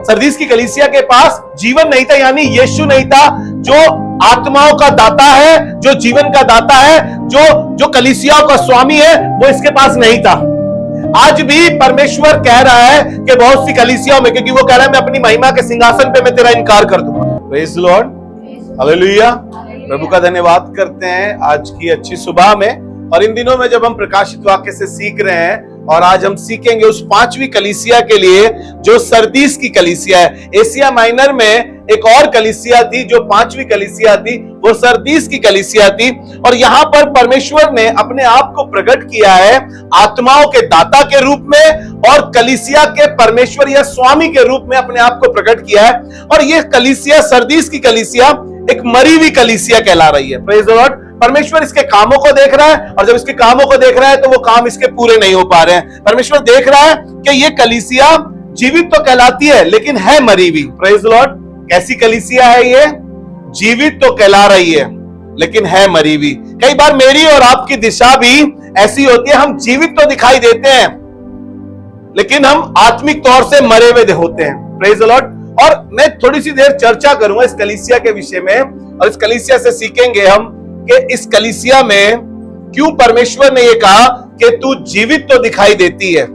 Sardis की कलीसिया के पास जीवन नहीं था, यानी यीशु नहीं था जो आत्माओं का दाता है, जो जीवन का दाता है, जो कलीसियाओं का स्वामी है, वो इसके पास नहीं था। आज भी परमेश्वर कह रहा है कि बहुत सी कलीसियाओं में, क्योंकि वो कह रहा है मैं अपनी महिमा के सिंहासन पे मैं तेरा इनकार कर दूंगा। Praise the lord, hallelujah. प्रभु का धन्यवाद करते हैं आज की अच्छी सुबह में, और इन दिनों में जब हम प्रकाशित वाक्य से सीख रहे हैं, और आज हम सीखेंगे उस पांचवी कलीसिया के लिए जो सरदीस की कलीसिया है। एशिया माइनर में एक और कलीसिया थी जो पांचवी कलीसिया थी, वो सरदीस की कलीसिया थी। और यहां पर परमेश्वर ने अपने आप को प्रकट किया है आत्माओं के दाता के रूप में, और कलीसिया के परमेश्वर या स्वामी के रूप में अपने आप को प्रकट किया है। और ये कलीसिया, सरदीस की कलीसिया, एक मरी हुई कलीसिया कहला रही है। Praise the Lord. परमेश्वर इसके कामों को देख रहा है, और जब इसके कामों को देख रहा है तो वो काम इसके पूरे नहीं हो पा रहे हैं। परमेश्वर देख रहा है कि ये कलीसिया जीवित तो कहलाती है लेकिन है मरी हुई। Praise the Lord. कैसी कलीसिया है ये? जीवित तो कहला रही है लेकिन है मरी हुई। कई बार मेरी और आपकी दिशा भी ऐसी होती है, हम जीवित तो दिखाई देते हैं लेकिन हम आत्मिक तौर से मरे हुए होते हैं। Praise the Lord. और मैं थोड़ी सी देर चर्चा करूंगा इस कलीसिया के विषय में, और इस कलीसिया से सीखेंगे हम कि इस कलीसिया में क्यों परमेश्वर ने ये कहा कि तू जीवित तो दिखाई देती है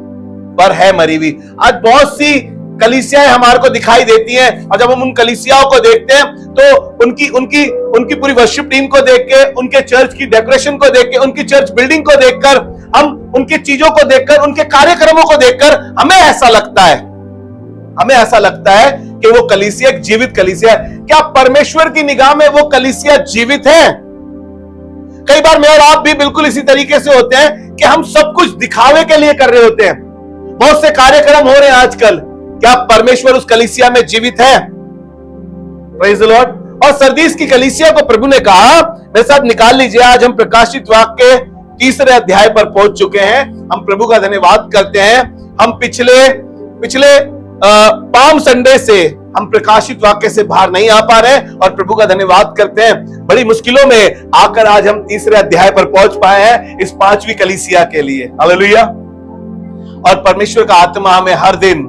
पर है मरी हुई। आज बहुत सी कलीसियाएं हमारे को दिखाई देती हैं, और जब हम उन कलीसियाओं को देखते हैं तो उनकी पूरी वर्शिप टीम को देख के, उनके चर्च की डेकोरेशन को देख के, उनकी चर्च बिल्डिंग को देखकर, हम उनकी चीजों को देखकर, उनके कार्यक्रमों को देखकर हमें ऐसा लगता है कि वो कलीसिया एक जीवित कलीसिया है। क्या परमेश्वर की निगाह में वो कलीसिया जीवित है? कई बार मैं और आप भी बिल्कुल इसी तरीके से होते हैं कि हम सब कुछ दिखावे के लिए कर रहे होते हैं। बहुत से कार्यक्रम हो रहे हैं आजकल, क्या परमेश्वर उस कलीसिया में जीवित है? Praise the Lord. और सरदीस की कलीसिया को प्रभु ने कहा, मेरे साथ निकाल लीजिए, आज हम प्रकाशित वाक्य के 3 अध्याय पर पहुंच चुके हैं। हम प्रभु का धन्यवाद करते हैं। हम पिछले पाम संडे से हम प्रकाशित वाक्य से बाहर नहीं आ पा रहे हैं, और प्रभु का धन्यवाद करते हैं। बड़ी मुश्किलों में आकर आज हम 3 अध्याय पर पहुंच पाए हैं इस पांचवी कलीसिया के लिए। हालेलुया। और परमेश्वर का आत्मा हमें हर दिन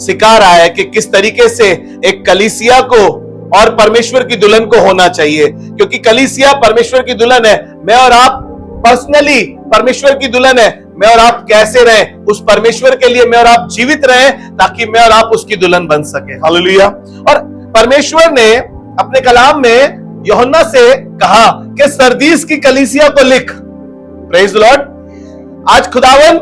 सिखा रहा है कि किस तरीके से एक कलीसिया को और परमेश्वर की दुल्हन को होना चाहिए, क्योंकि कलीसिया परमेश्वर की दुल्हन है। मैं और आप पर्सनली परमेश्वर की दुल्हन है। मैं और आप कैसे रहें उस परमेश्वर के लिए, मैं और आप जीवित रहें ताकि मैं और आप उसकी दुल्हन बन सके। हालेलुया। और परमेश्वर ने अपने कलाम में यूहन्ना से कहा कि सरदीस की कलीसिया को लिख। Praise the Lord. आज खुदावन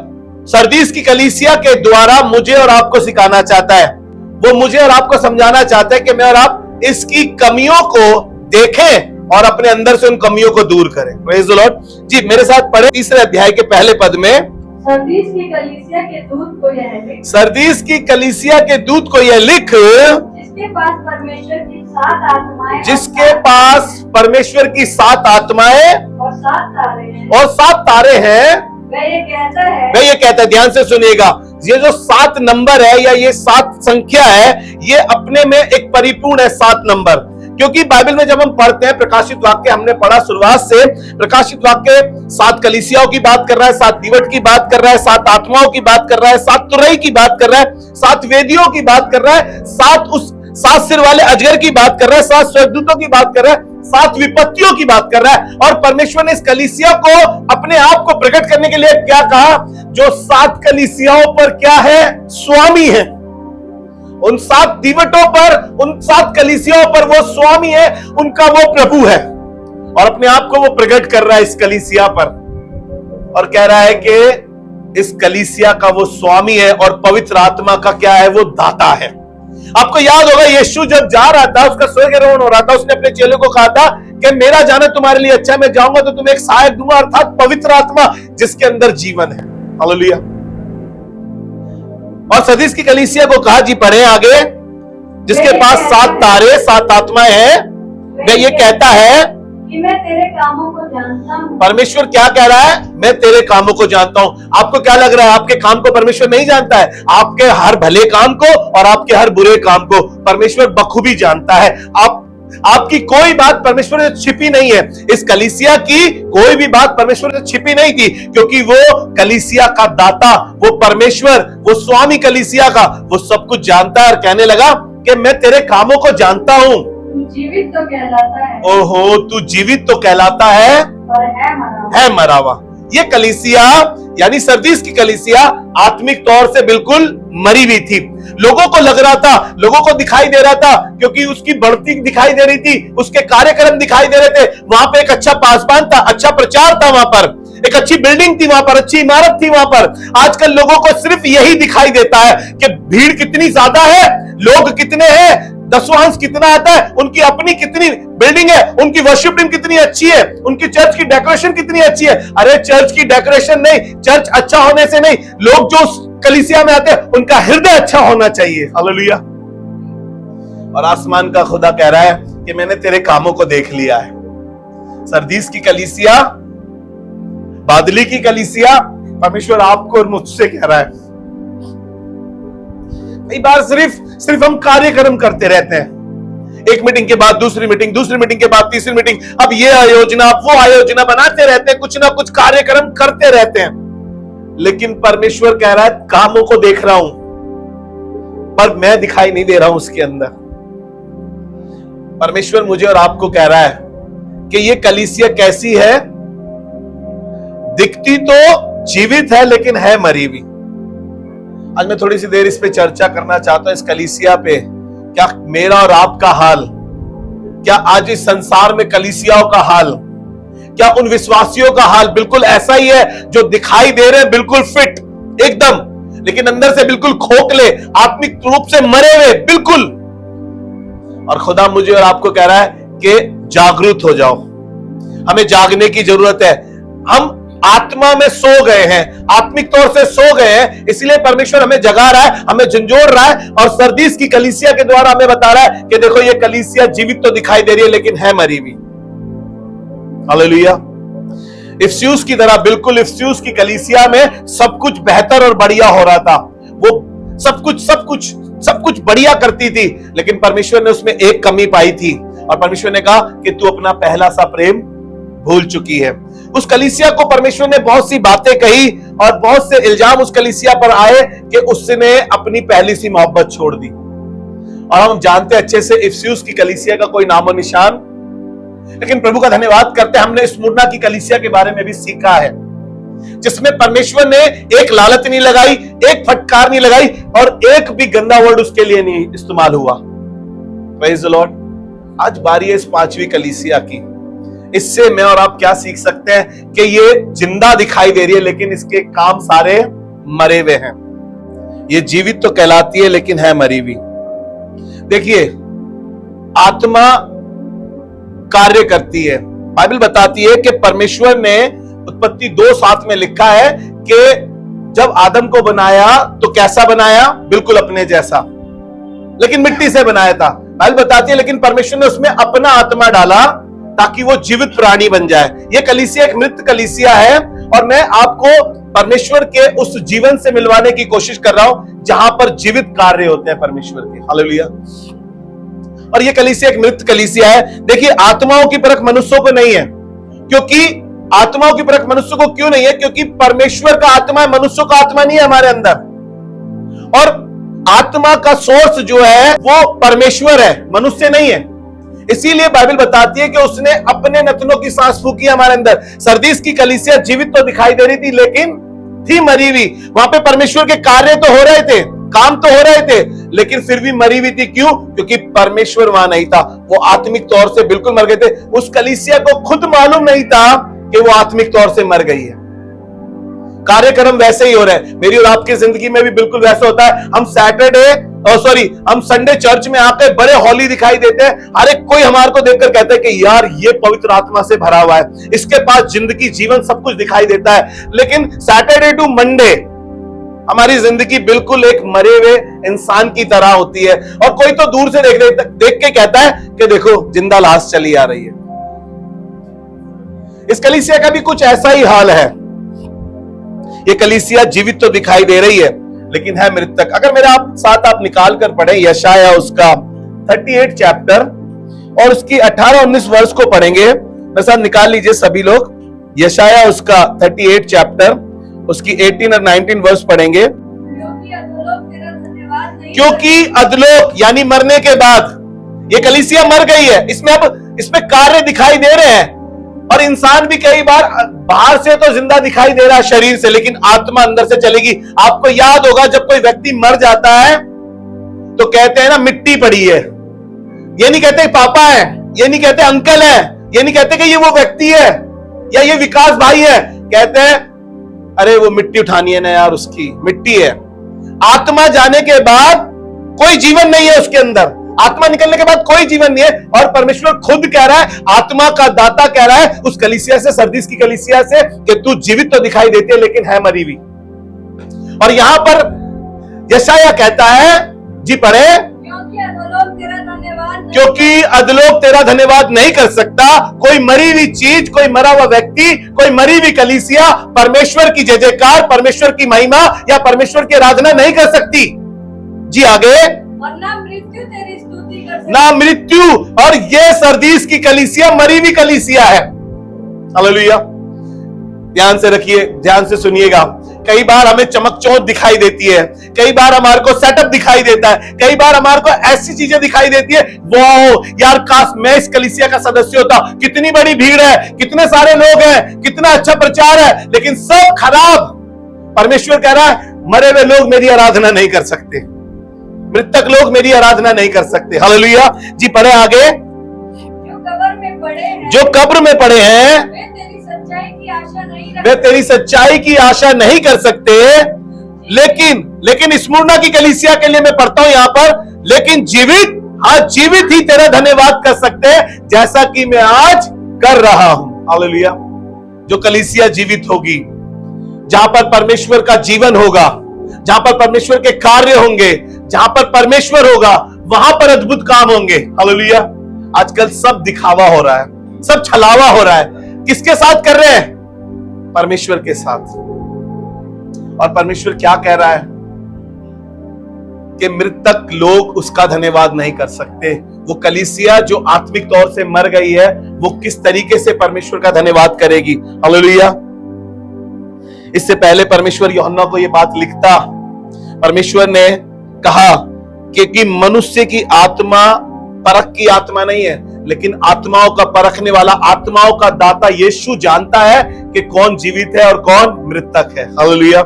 सरदीस की कलीसिया के द्वारा मुझे और आपको सिखाना चाहता है, वो मुझे और आपको समझाना चाहता है कि मैं और आप इसकी कमियों को देखें और अपने अंदर से उन कमियों को दूर करें। Praise the Lord. जी मेरे साथ पढ़े 3 अध्याय के पहले पद में, सरदीस की कलीसिया के दूत को यह लिख, सरदीस की कलीसिया के दूत को यह लिख, जिसके पास परमेश्वर की 7 आत्माएं, जिसके पास परमेश्वर की 7 आत्माएं और 7 तारे हैं, और 7 तारे हैं। वह ये कहता है, ध्यान से सुनिएगा, ये जो 7 नंबर है या ये 7 संख्या है, ये अपने में एक परिपूर्ण है 7 नंबर। क्योंकि बाइबल में जब हम पढ़ते हैं प्रकाशित वाक्य, हमने पढ़ा शुरुआत से, प्रकाशित वाक्य 7 कलीसियाओं की बात कर रहा है, 7 दीवट की बात कर रहा है, 7 आत्माओं की बात कर रहा है, 7 तुरई की बात कर रहा है, 7 वेदियों की बात कर रहा है, 7 सिर वाले अजगर की बात कर रहा है, 7 स्वर्गदूतों की बात कर रहा है, 7 विपत्तियों की बात कर रहा है। और परमेश्वर ने इस कलीसिया को अपने आप को प्रकट करने के लिए क्या कहा? जो 7 कलीसियाओं पर क्या है? स्वामी है। उन 7 दीवटों पर, उन 7 कलीसियाओं पर वो स्वामी है, उनका वो प्रभु है, और अपने आप को वो प्रकट कर रहा है इस कलीसिया पर, और कह रहा है कि इस कलीसिया का वो स्वामी है और पवित्र आत्मा का क्या है? वो दाता है। आपको याद होगा यीशु जब जा रहा था, उसका स्वर्गारोहण हो रहा था, उसने अपने चेलों को कहा था कि मेरा जाना तुम्हारे लिए अच्छा है, मैं जाऊंगा तो तुम्हें एक सहायक दूंगा, अर्थात पवित्र आत्मा जिसके अंदर जीवन है। हालेलुया। और सरदीस की कलीसिया को कहा, जी पढ़े आगे, जिसके पास 7 तारे 7 आत्माएं हैं, वह ये कहता है कि मैं तेरे कामों को जानता हूं। परमेश्वर क्या कह रहा है? मैं तेरे कामों को जानता हूं। आपको क्या लग रहा है आपके काम को परमेश्वर नहीं जानता है? आपके हर भले काम को और आपके हर बुरे काम को परमेश्वर बखूबी जानता है। आप आपकी कोई बात परमेश्वर से छिपी नहीं है। इस कलीसिया की कोई भी बात परमेश्वर से छिपी नहीं थी, क्योंकि वो कलीसिया का दाता, वो परमेश्वर, वो स्वामी कलीसिया का, वो सब कुछ जानता है और कहने लगा कि मैं तेरे कामों को जानता हूं। तू जीवित तो कहलाता है, ओहो, तू जीवित तो कहलाता है पर है मरा हुआ। ये कलीसिया यानी सरदीस की कलीसिया आत्मिक तौर से बिल्कुल मरी हुई थी। लोगों को लग रहा था, लोगों को दिखाई दे रहा था, क्योंकि उसकी बढ़ती दिखाई दे रही थी, उसके कार्यक्रम दिखाई दे रहे थे। वहां पे एक अच्छा पासबान था, अच्छा प्रचार था, वहां पर एक अच्छी बिल्डिंग थी, वहां पर अच्छी इमारत थी वहां पर। आजकल लोगों को सिर्फ यही दिखाई देता है कि भीड़ कितनी ज्यादा है, लोग कितने हैं, दसवांश कितना आता है, उनकी अपनी कितनी बिल्डिंग है, उनकी वर्शिप टीम कितनी अच्छी है, उनकी चर्च की डेकोरेशन कितनी अच्छी है। अरे चर्च की डेकोरेशन नहीं, चर्च अच्छा होने से नहीं, लोग जो कलीसिया में आते हैं उनका हृदय अच्छा होना चाहिए। हालेलुया। और आसमान का खुदा कह रहा है कि मैंने तेरे कामों को देख लिया है। सरदीस की कलीसिया, बादली की कलीसिया, परमेश्वर आपको और मुझसे कह रहा है। कई बार सिर्फ हम कार्यक्रम करते रहते हैं, एक मीटिंग के बाद दूसरी मीटिंग, दूसरी मीटिंग के बाद तीसरी मीटिंग, अब ये आयोजना, अब वो आयोजना बनाते रहते हैं, कुछ ना कुछ कार्यक्रम करते रहते हैं। लेकिन परमेश्वर कह रहा है कामों को देख रहा हूं, पर मैं दिखाई नहीं दे रहा हूं उसके अंदर। परमेश्वर मुझे और आपको कह रहा है कि ये कलीसिया कैसी है, दिखती तो जीवित है लेकिन है मरी हुई। आज मैं थोड़ी सी देर इस पे चर्चा करना चाहता हूं, इस कलीसिया पे। क्या मेरा और आपका हाल, क्या आज इस संसार में कलीसियाओं का हाल, क्या उन विश्वासियों का हाल बिल्कुल ऐसा ही है जो दिखाई दे रहे हैं बिल्कुल फिट एकदम, लेकिन अंदर से बिल्कुल खोखले, आत्मिक रूप से मरे हुए बिल्कुल। और खुदा मुझे और आपको कह रहा है कि जागरूक हो जाओ, हमें जागने की जरूरत है। हम आत्मा में सो गए हैं, आत्मिक तौर से सो गए हैं, इसलिए परमेश्वर हमें जगा रहा है, हमें झंझोड़ रहा है, और सरदीस की कलीसिया के द्वारा हमें बता रहा है कि देखो ये कलीसिया जीवित तो दिखाई दे रही है लेकिन है मरी हुई। हालेलुया। इफिसुस की तरह, बिल्कुल इफिसुस की कलीसिया में सब कुछ बेहतर और बढ़िया हो रहा था, वो सब कुछ बढ़िया करती थी, लेकिन परमेश्वर ने उसमें एक कमी पाई थी, और परमेश्वर ने कहा कि तू अपना पहला सा प्रेम भूल चुकी है। उस कलीसिया को परमेश्वर ने बहुत सी बातें कही और बहुत से इल्जाम उस कलीसिया पर आए कि उसने अपनी पहली सी मोहब्बत छोड़ दी। और हम जानते अच्छे से इफिसुस की कलीसिया का कोई नामो निशान, लेकिन प्रभु का धन्यवाद करते हैं हमने स्मुरना की कलीसिया के बारे में भी सीखा है, जिसमें परमेश्वर ने एक लालच नहीं लगाई, एक फटकार नहीं लगाई, और एक भी गंदा वर्ड उसके लिए नहीं इस्तेमाल हुआ। Praise the Lord. आज बारी है इस पांचवी कलीसिया की। इससे मैं और आप क्या सीख सकते हैं कि ये जिंदा दिखाई दे रही है लेकिन इसके काम सारे मरे हुए हैं। ये जीवित तो कहलाती है लेकिन है मरी हुई। देखिए, आत्मा कार्य करती है। बाइबल बताती है कि परमेश्वर ने उत्पत्ति 2:7 में लिखा है कि जब आदम को बनाया तो कैसा बनाया, बिल्कुल अपने जैसा, लेकिन मिट्टी से बनाया था। बाइबल बताती है लेकिन परमेश्वर ने उसमें अपना आत्मा डाला ताकि वो जीवित प्राणी बन जाए। ये कलीसिया एक मृत कलीसिया है, और मैं आपको परमेश्वर के उस जीवन से मिलवाने की कोशिश कर रहा हूं जहां पर जीवित कार्य होते हैं परमेश्वर के। हालेलुया। और ये कलीसिया एक मृत कलीसिया है। देखिए, आत्माओं की परख मनुष्यों को नहीं है, क्योंकि आत्माओं की परख मनुष्य को क्यों नहीं है, क्योंकि परमेश्वर का आत्मा है, मनुष्यों का आत्मा नहीं है हमारे अंदर। और आत्मा का सोर्स जो है वो परमेश्वर है, मनुष्य नहीं है। इसीलिए बाइबल बताती है कि उसने अपने नथनों की सांस फूकी हमारे अंदर। सरदीस की कलीसिया जीवित तो दिखाई दे रही थी लेकिन थी मरी हुई। वहां पे परमेश्वर के कार्य तो हो रहे थे, काम तो हो रहे थे, लेकिन फिर भी मरी हुई थी। क्यों? क्योंकि परमेश्वर वहां नहीं था, वो आत्मिक तौर से बिल्कुल मर गए थे। उस कलीसिया को खुद मालूम नहीं था कि वो आत्मिक तौर से मर गई है। कार्यक्रम वैसे ही हो रहे हैं, मेरी और आपकी जिंदगी में भी बिल्कुल वैसा होता है। हम संडे चर्च में आके बड़े हॉली दिखाई देते हैं, हर एक कोई हमारे को देखकर कहता है कि यार ये पवित्र आत्मा से भरा हुआ है, इसके पास जिंदगी, जीवन सब कुछ दिखाई देता है। लेकिन सैटरडे टू मंडे हमारी जिंदगी बिल्कुल एक मरे हुए इंसान की तरह होती है, और कोई तो दूर से देख के कहता है कि देखो जिंदा लाश चली आ रही है। इस कलीसिया का भी कुछ ऐसा ही हाल है। ये कलीसिया जीवित तो दिखाई दे रही है लेकिन है मृतक। अगर मेरे साथ आप निकाल कर पढ़े यशाया उसका 38 चैप्टर और उसकी 18-19 वर्ष को पढ़ेंगे। मेरे साथ निकाल लीजिए सभी लोग, यशाया उसका 38 चैप्टर, उसकी 18 और 19 वर्ष पढ़ेंगे। क्योंकि अधलोक यानी मरने के बाद, ये कलीसिया मर गई है, इसमें कार्य दिखाई दे रहे हैं, और इंसान भी कई बार बाहर से तो जिंदा दिखाई दे रहा है शरीर से, लेकिन आत्मा अंदर से चलेगी। आपको याद होगा जब कोई व्यक्ति मर जाता है तो कहते हैं ना मिट्टी पड़ी है। ये नहीं कहते पापा है, ये नहीं कहते अंकल है, ये नहीं कहते कि ये वो व्यक्ति है या ये विकास भाई है, कहते हैं अरे वो मिट्टी उठानी है ना यार, उसकी मिट्टी है। आत्मा जाने के बाद कोई जीवन नहीं है उसके अंदर, आत्मा निकलने के बाद कोई जीवन नहीं है। और परमेश्वर खुद कह रहा है, आत्मा का दाता कह रहा है उस कलीसिया से, सरदीस की कलीसिया से, कि तू जीवित तो दिखाई देती है लेकिन है मरी हुई। और यहां पर यशाया कहता है, जी पढ़े, क्योंकि अधलोक तेरा धन्यवाद नहीं कर सकता। कोई मरी हुई चीज, कोई मरा हुआ व्यक्ति, कोई मरी हुई कलीसिया परमेश्वर की जय जयकार, परमेश्वर की महिमा या परमेश्वर की आराधना नहीं कर सकती। जी आगे, और ना मृत्यु तेरी स्तुति कर सकती, ना मृत्यु। और ये सरदीस की कलीसिया मरी हुई कलीसिया है। हालेलुया। ध्यान से रखिए, ध्यान से सुनिएगा। कई बार हमें चमक चौंध दिखाई देती है, कई बार हमारे को सेटअप दिखाई देता है, कई बार हमारे को ऐसी चीजें दिखाई देती है, वाओ यार काश मैं इस कलीसिया का सदस्य होता, कितनी बड़ी भीड़ है, कितने सारे लोग हैं, कितना अच्छा प्रचार है, लेकिन सब खराब। परमेश्वर कह रहा है मरे हुए लोग मेरी आराधना नहीं कर सकते, मृतक लोग मेरी आराधना नहीं कर सकते। हालेलुया। जी पढ़े आगे, जो कब्र में पड़े हैं, जो कब्र में पड़े हैं वे तेरी सच्चाई की आशा नहीं वे रखते, तेरी सच्चाई की आशा नहीं कर सकते। लेकिन स्मुरना की कलीसिया के लिए मैं पढ़ता हूं यहां पर, लेकिन जीवित, हाँ जीवित ही तेरा धन्यवाद कर सकते हैं जैसा कि मैं आज कर रहा हूं। हालेलुया। जो कलीसिया जीवित होगी, जहां पर परमेश्वर का जीवन होगा, जहां पर परमेश्वर के कार्य होंगे, जहां पर परमेश्वर होगा, वहां पर अद्भुत काम होंगे। हालेलुया। आजकल सब दिखावा हो रहा है, सब छलावा हो रहा है, किसके साथ कर रहे हैं? परमेश्वर के साथ। और परमेश्वर क्या कह रहा है कि मृतक लोग उसका धन्यवाद नहीं कर सकते। वो कलीसिया जो आत्मिक तौर से मर गई है, वो किस तरीके से परमेश्वर का धन्यवाद करेगी? हालेलुया। इससे पहले परमेश्वर यूहन्ना को यह बात लिखता, परमेश्वर ने कहा कि मनुष्य की आत्मा परख की आत्मा नहीं है, लेकिन आत्माओं का परखने वाला, आत्माओं का दाता यीशु जानता है कि कौन जीवित है और कौन मृतक है। हालेलुया।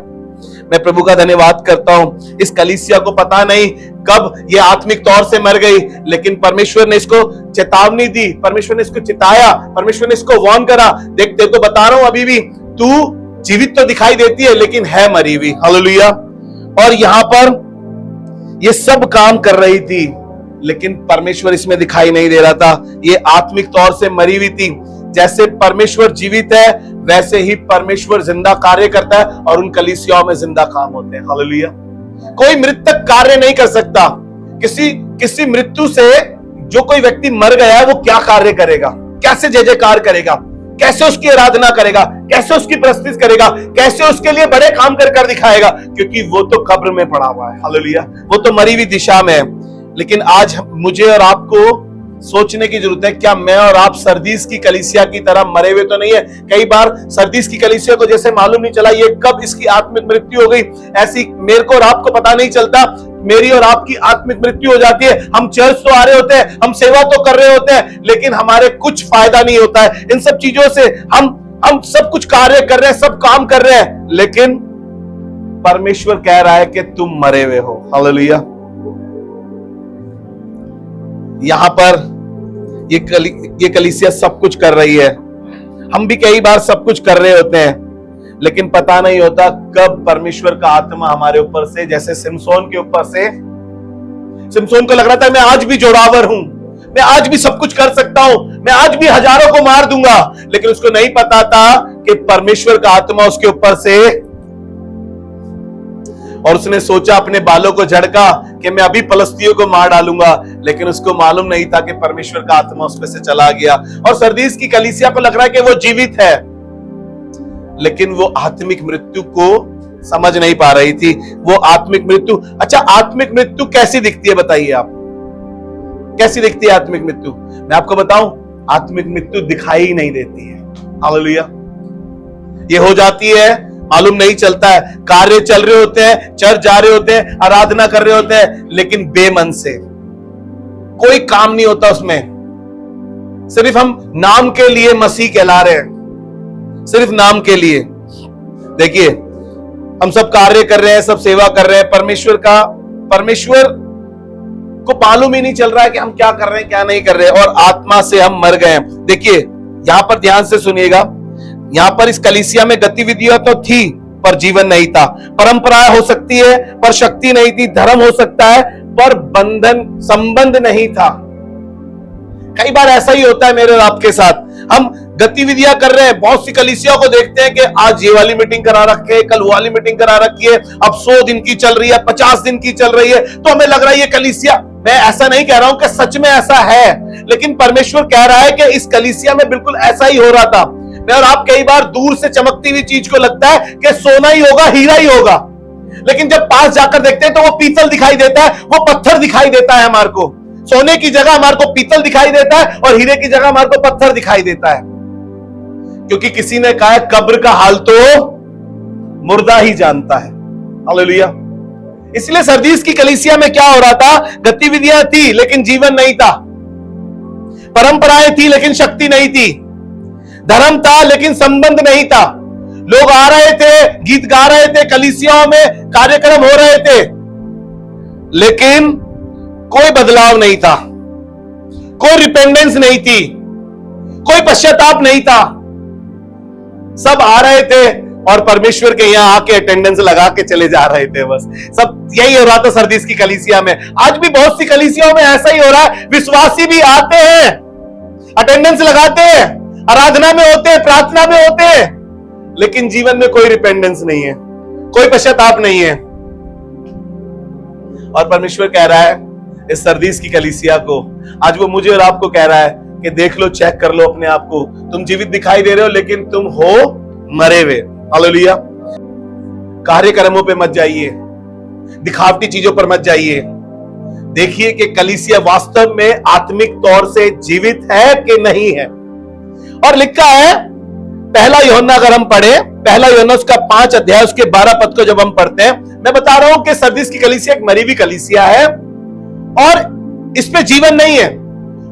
मैं प्रभु का धन्यवाद करता हूं। इस कलीसिया को पता नहीं कब ये आत्मिक तौर से मर गई, लेकिन परमेश्वर ने इसको चेतावनी दी, परमेश्वर ने इसको चिताया, परमेश्वर ने इसको वार्न करा, देख तेरे को बता रहा हूं अभी भी तू जीवित तो दिखाई देती है लेकिन है मरी हुई। हालेलुया। और यहां पर ये सब काम कर रही थी, लेकिन परमेश्वर इसमें दिखाई नहीं दे रहा था। ये आत्मिक तौर से मरी हुई थी। जैसे परमेश्वर जीवित है, वैसे ही परमेश्वर जिंदा कार्य करता है और उन कलीसियाओं में जिंदा काम होते हैं। हालेलुया। कोई मृतक कार्य नहीं कर सकता। किसी मृत्यु से जो कोई व्यक्ति मर गया है, वो क्या कार्य करेगा? कैसे जय जयकार करेगा? कैसे उसकी आराधना करेगा? कैसे उसकी प्रस्तुति करेगा? कैसे उसके लिए बड़े काम कर दिखाएगा? क्योंकि वो तो कब्र में पड़ा हुआ है। हालेलुया। वो तो मरी हुई दिशा में है। लेकिन आज मुझे और आपको सोचने की जरूरत है, क्या मैं और आप सरदीस की कलीसिया की तरह मरे हुए तो नहीं है? कई बार सरदीस की कलीसिया को जैसे मालूम नहीं चला ये कब इसकी आत्मिक मृत्यु हो गई, ऐसी मेरे को और आपको पता नहीं चलता, मेरी और आपकी आत्मिक मृत्यु हो जाती है। हम चर्च तो आ रहे होते हैं, हम सेवा तो कर रहे होते हैं, लेकिन हमारे कुछ फायदा नहीं होता है इन सब चीजों से। हम सब कुछ कार्य कर रहे हैं, सब काम कर रहे हैं, लेकिन परमेश्वर कह रहा है कि तुम मरे हुए हो। हालेलुया। यहां पर ये कलीसिया सब कुछ कर रही है, हम भी कई बार सब कुछ कर रहे होते हैं, लेकिन पता नहीं होता कब परमेश्वर का आत्मा हमारे ऊपर से, जैसे सिमसोन के ऊपर से, सिमसोन को लग रहा था मैं आज भी जोरावर हूं, मैं आज भी सब कुछ कर सकता हूं, मैं आज भी हजारों को मार दूंगा, लेकिन उसको नहीं पता था कि परमेश्वर का आत्मा उसके ऊपर से, और उसने सोचा अपने बालों को झड़का कि मैं अभी फलस्तियों को मार डालूंगा, लेकिन उसको मालूम नहीं था कि परमेश्वर का आत्मा उसमें से चला गया। और सरदीस की कलीसिया को लग रहा है कि वो जीवित है, लेकिन वो आत्मिक मृत्यु को समझ नहीं पा रही थी। वो आत्मिक मृत्यु, अच्छा आत्मिक मृत्यु कैसी दिखती है बताइए आप? कैसी दिखती है आत्मिक मृत्यु? मैं आपको बताऊं, आत्मिक मृत्यु दिखाई ही नहीं देती है। हालेलुया। ये हो जाती है, मालूम नहीं चलता है, कार्य चल रहे होते हैं, चर्च जा रहे होते हैं, आराधना कर रहे होते हैं, लेकिन बेमन से, कोई काम नहीं होता उसमें। सिर्फ हम नाम के लिए मसीह कहला रहे हैं, सिर्फ नाम के लिए। देखिए, हम सब कार्य कर रहे हैं, सब सेवा कर रहे हैं, परमेश्वर को मालूम ही नहीं चल रहा है कि हम क्या कर रहे हैं, क्या नहीं कर रहे हैं, और आत्मा से हम मर गए हैं। देखिए, यहां पर ध्यान से सुनिएगा, यहां पर इस कलीसिया में गतिविधियां तो थी पर जीवन नहीं था। परंपराएं हो सकती है पर शक्ति नहीं थी, धर्म हो सकता है पर बंधन संबंध नहीं था। कई बार ऐसा ही होता है मेरे और आपके साथ, हम गतिविधियां कर रहे हैं। बहुत सी कलीसिया को देखते हैं कि आज ये वाली मीटिंग करा रखी है, कल वो वाली मीटिंग करा रखी है, अब 100 दिन की चल रही है, 50 दिन की चल रही है, तो हमें लग रहा है ये कलीसिया। मैं ऐसा नहीं कह रहा हूं कि सच में ऐसा है, लेकिन परमेश्वर कह रहा है कि इस कलीसिया में बिल्कुल ऐसा ही हो रहा था। मैं और आप कई बार दूर से चमकती हुई चीज को लगता है कि सोना ही होगा, हीरा ही होगा, लेकिन जब पास जाकर देखते हैं तो वो पीतल दिखाई देता है, वो पत्थर दिखाई देता है। हमारे को सोने की जगह हमारे को पीतल दिखाई देता है और हीरे की जगह हमारे को पत्थर दिखाई देता है, क्योंकि किसी ने कहा है कब्र का हाल तो मुर्दा ही जानता है। हालेलुया। इसलिए सरदीस की कलीसिया में क्या हो रहा था? गतिविधियां थी लेकिन जीवन नहीं था, परंपराएं थी लेकिन शक्ति नहीं थी, धर्म था लेकिन संबंध नहीं था। लोग आ रहे थे, गीत गा रहे थे, कलीसियाओं में कार्यक्रम हो रहे थे, लेकिन कोई बदलाव नहीं था, कोई रिपेंडेंस नहीं थी, कोई पश्चाताप नहीं था। सब आ रहे थे और परमेश्वर के यहां आके अटेंडेंस लगा के चले जा रहे थे, बस। सब यही हो रहा था सरदीस की कलीसिया में। आज भी बहुत सी कलीसियाओं में ऐसा ही हो रहा है। विश्वासी भी आते हैं, अटेंडेंस लगाते हैं, आराधना में होते हैं, प्रार्थना में होते हैं, लेकिन जीवन में कोई रिपेंडेंस नहीं है, कोई पश्चाताप नहीं है। और परमेश्वर कह रहा है इस सरदीस की कलीसिया को, आज वो मुझे और आपको कह रहा है कि देख लो, चेक कर लो अपने आप को। तुम जीवित दिखाई दे रहे हो लेकिन तुम हो मरे हुए। हालेलुया। कार्यक्रमों पे मत जाइए, दिखावटी चीजों पर मत जाइए। देखिए कि कलीसिया वास्तव में आत्मिक तौर से जीवित है कि नहीं है। और लिखा है, पहला यूहन्ना अगर हम पढ़े, पहला यूहन्ना उसका 5 अध्याय उसके 12 पद को जब हम पढ़ते हैं, मैं बता रहा हूं कि सरदीस की कलीसिया एक मरी हुई कलीसिया है और इस पे जीवन नहीं है।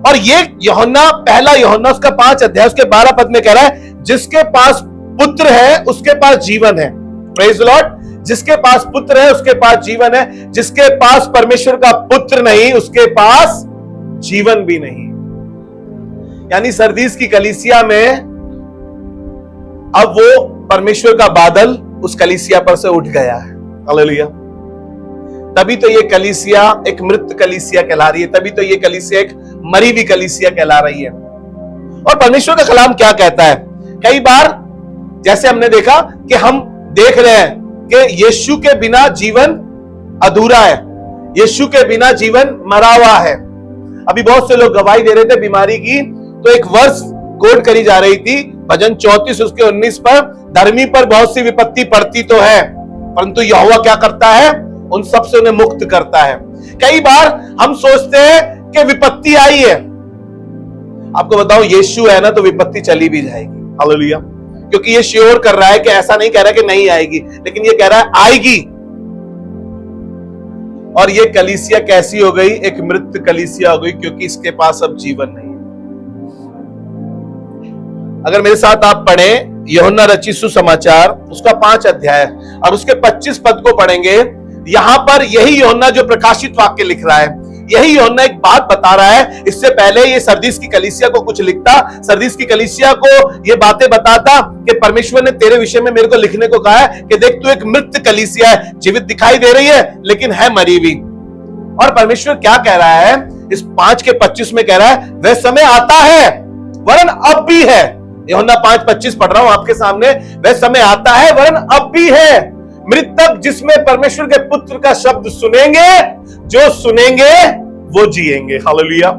और ये यूहन्ना, पहला यूहन्ना उसका 5 अध्याय उसके 12 पद में कह रहा है, जिसके पास पुत्र है उसके पास जीवन है। Praise the Lord. जिसके पास पुत्र है उसके पास जीवन है, जिसके पास परमेश्वर का पुत्र नहीं उसके पास जीवन भी नहीं। यानी सरदीस की कलीसिया में अब वो परमेश्वर का बादल उस कलीसिया पर से उठ गया है। हालेलुया। तभी तो ये कलीसिया एक मृत कलीसिया कहला रही है, तभी तो ये कलीसिया एक मरी हुई कलीसिया कहला रही है। और परमेश्वर का कलाम क्या कहता है? कई बार जैसे हमने देखा कि हम देख रहे हैं कि यीशु के बिना जीवन अधूरा है, यीशु के बिना जीवन मरा हुआ है। अभी बहुत से लोग गवाही दे रहे थे बीमारी की, तो एक वर्ष कोट करी जा रही थी, भजन 34 उसके 19 पर, धर्मी पर बहुत सी विपत्ति पड़ती तो है परंतु यहोवा क्या करता है? उन सब से उन्हें मुक्त करता है। कई बार हम सोचते हैं कि विपत्ति आई है, आपको बताऊं यीशु है ना तो विपत्ति चली भी जाएगी। हालेलुया। क्योंकि ये श्योर कर रहा है कि ऐसा नहीं कह रहा कि नहीं आएगी, लेकिन ये कह रहा है आएगी। और ये कलीसिया कैसी हो गई? एक मृत कलीसिया हो गई, क्योंकि इसके पास अब जीवन नहीं। अगर मेरे साथ आप पढ़ें यूहन्ना रचित सुसमाचार उसका 5 अध्याय और उसके 25 पद को पढ़ेंगे, यहां पर यही यूहन्ना जो प्रकाशित वाक्य लिख रहा है, यही यूहन्ना एक बात बता रहा है। इससे पहले ये सरदीस की कलीसिया को कुछ लिखता, सरदीस की कलीसिया को ये बातें बताता कि परमेश्वर ने तेरे विषय में मेरे को लिखने को कहा है कि देख तू एक मृत कलीसिया है, जीवित दिखाई दे रही है लेकिन है मरी हुई। और परमेश्वर क्या कह रहा है? इस 5 के 25 में कह रहा है, वह समय आता है वरन अब भी है। यूहन्ना 5:25 पढ़ रहा हूं आपके सामने, वह समय आता है वरन अब भी है, मृतक जिसमें परमेश्वर के पुत्र का शब्द सुनेंगे, जो सुनेंगे वो जिएंगे। हालेलुया।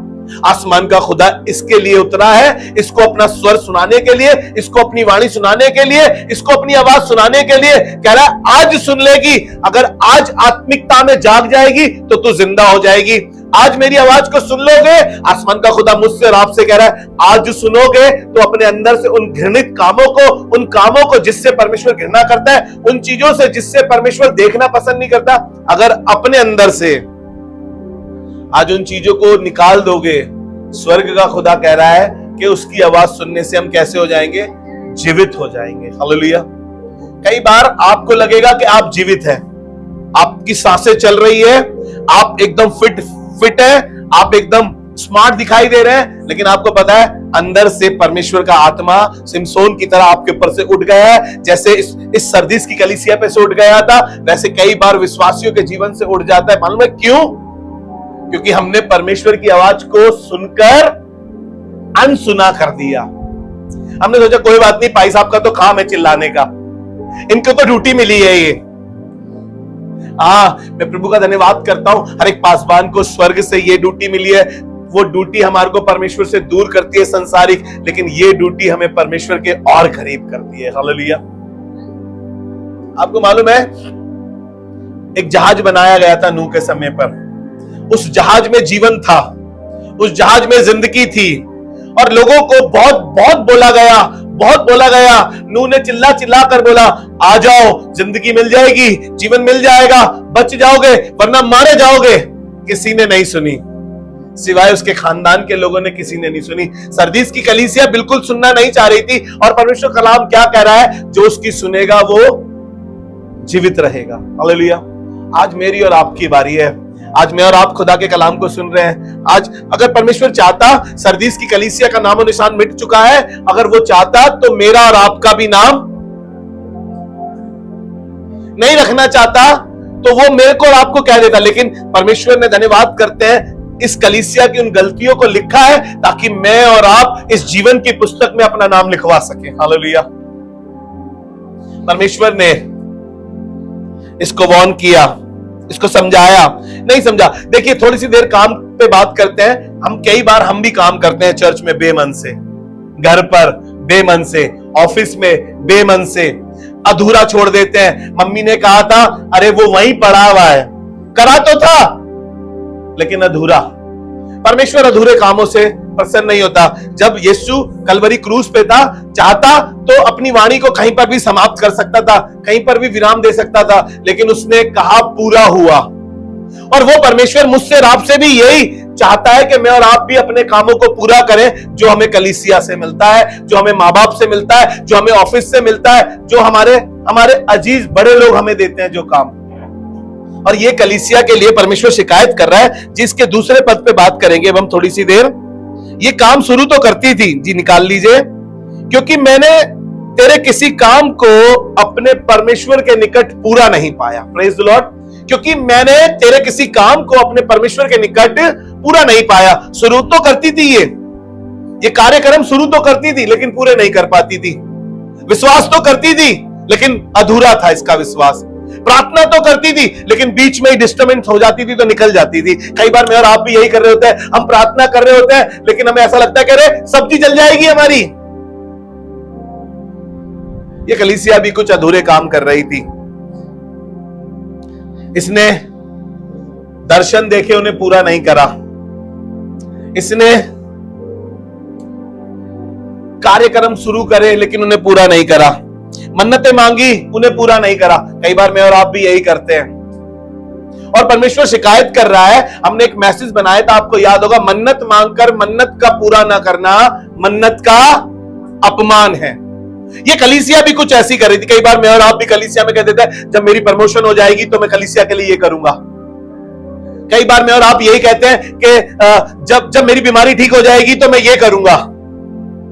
आसमान का खुदा इसके लिए उतरा है, इसको अपना स्वर सुनाने के लिए, इसको अपनी वाणी सुनाने के लिए, इसको अपनी आवाज सुनाने के लिए कह रहा है आज सुन लेगी। अगर आज आत्मिकता में जाग जाएगी तो तू जिंदा हो जाएगी। आज मेरी आवाज को सुन लोगे, आसमान का खुदा मुझसे और आपसे कह रहा है, आज जो सुनोगे तो अपने अंदर से उन घृणित कामों को, उन कामों को जिससे परमेश्वर घृणा करता है, उन चीजों से जिससे परमेश्वर देखना पसंद नहीं करता, अगर अपने अंदर से आज उन चीजों को निकाल दोगे, स्वर्ग का खुदा कह रहा है कि उसकी आवाज सुनने से हम कैसे हो जाएंगे? जीवित हो जाएंगे। हालेलुया। कई बार आपको लगेगा कि आप जीवित हैं, आपकी सांसें चल रही है, आप एकदम फिट है, आप एकदम स्मार्ट दिखाई दे रहे हैं, लेकिन आपको पता है अंदर से परमेश्वर का आत्मा सिमसोन की तरह आपके ऊपर से उठ गया है। जैसे इस सरदीस की कलीसिया पे से उठ गया था, वैसे कई बार विश्वासियों के जीवन से उठ जाता है। मालूम है क्यों? क्योंकि हमने परमेश्वर की आवाज को सुनकर अनसुना कर दिया। हमने सोचा कोई बात नहीं, भाई साहब का तो काम है चिल्लाने का, इनको तो ड्यूटी मिली है ये। मैं प्रभु का धन्यवाद करता हूं, हर एक पासवान को स्वर्ग से ये ड्यूटी मिली है। वो ड्यूटी हमारे को परमेश्वर से दूर करती है संसारिक, लेकिन ये ड्यूटी हमें परमेश्वर के और करीब करती है। हालेलुया। आपको मालूम है एक जहाज बनाया गया था नूह के समय पर, उस जहाज में जीवन था, उस जहाज में जिंदगी थी, और लोगों को बहुत बहुत बोला गया। नूह ने चिल्ला चिल्ला कर बोला, आ जाओ, जिंदगी मिल जाएगी, जीवन मिल जाएगा, बच जाओगे वरना मारे जाओगे। किसी ने नहीं सुनी, सिवाय उसके खानदान के लोगों ने किसी ने नहीं सुनी। सरदीस की कलीसिया बिल्कुल सुनना नहीं चाह रही थी, और परमेश्वर कलाम क्या कह रहा है? जो उसकी सुनेगा वो जीवित रहेगा। हालेलुया। आज मेरी और आपकी बारी है, आज मैं और आप खुदा के कलाम को सुन रहे हैं। आज अगर परमेश्वर चाहता, सरदीस की कलीसिया का नामो निशान मिट चुका है, अगर वो चाहता तो मेरा और आपका भी नाम नहीं रखना चाहता तो वो मेरे को और आपको कह देता, लेकिन परमेश्वर ने, धन्यवाद करते हैं, इस कलीसिया की उन गलतियों को लिखा है ताकि मैं और आप इस जीवन की पुस्तक में अपना नाम लिखवा सके। हालेलुया। परमेश्वर ने इसको वार्न किया, इसको समझाया, नहीं समझा। देखिए थोड़ी सी देर काम पे बात करते हैं। कई बार हम भी काम करते हैं चर्च में बेमन से, घर पर बेमन से, ऑफिस में बेमन से, अधूरा छोड़ देते हैं। मम्मी ने कहा था, अरे वो वहीं पड़ा हुआ है, करा तो था लेकिन अधूरा। परमेश्वर अधूरे कामों से प्रसन्न नहीं होता। जब यीशु कलवरी क्रूस पे था, चाहता तो अपनी वाणी को कहीं पर भी समाप्त कर सकता था, कहीं पर भी विराम दे सकता था, लेकिन उसने कहा पूरा हुआ। और वो परमेश्वर मुझसे और आपसे भी यही चाहता है कि मैं और आप भी अपने कामों को पूरा करें, जो हमें कलीसिया से मिलता है, जो हमें माँ बाप से मिलता है, जो हमें ऑफिस से मिलता है, जो हमारे अजीज बड़े लोग हमें देते हैं जो काम। और ये कलीसिया के लिए परमेश्वर शिकायत कर रहा है, जिसके दूसरे पद पे बात करेंगे अब हम थोड़ी सी देर। ये काम शुरू तो करती थी जी, निकाल लीजिए, क्योंकि मैंने तेरे किसी काम को अपने परमेश्वर के निकट पूरा नहीं पाया। Praise the Lord. क्योंकि मैंने तेरे किसी काम को अपने परमेश्वर के निकट पूरा नहीं पाया। शुरू तो करती थी, ये कार्यक्रम शुरू तो करती थी लेकिन पूरे नहीं कर पाती थी। विश्वास तो करती थी लेकिन अधूरा था इसका विश्वास। प्रार्थना तो करती थी लेकिन बीच में ही डिस्टर्बेंस हो जाती थी तो निकल जाती थी। कई बार मैं और आप भी यही कर रहे होते हैं, हम प्रार्थना कर रहे होते हैं लेकिन हमें ऐसा लगता है कि अरे सब्जी जल जाएगी हमारी। ये कलीसिया भी कुछ अधूरे काम कर रही थी। इसने दर्शन देखे, उन्हें पूरा नहीं करा। इसने कार्यक्रम शुरू करे लेकिन उन्हें पूरा नहीं करा। मन्नतें मांगी, उन्हें पूरा नहीं करा। कई बार मैं और आप भी यही करते हैं और परमेश्वर शिकायत कर रहा है। हमने एक मैसेज बनाया था, आपको याद होगा, मन्नत मांगकर मन्नत का पूरा ना करना मन्नत का अपमान है। ये कलीसिया भी कुछ ऐसी कर रही थी। कई बार मैं और आप भी कलीसिया में कह देते हैं, जब मेरी प्रमोशन हो जाएगी तो मैं कलीसिया के लिए ये करूंगा। कई बार मैं और आप यही कहते हैं कि जब मेरी बीमारी ठीक हो जाएगी तो मैं ये करूंगा।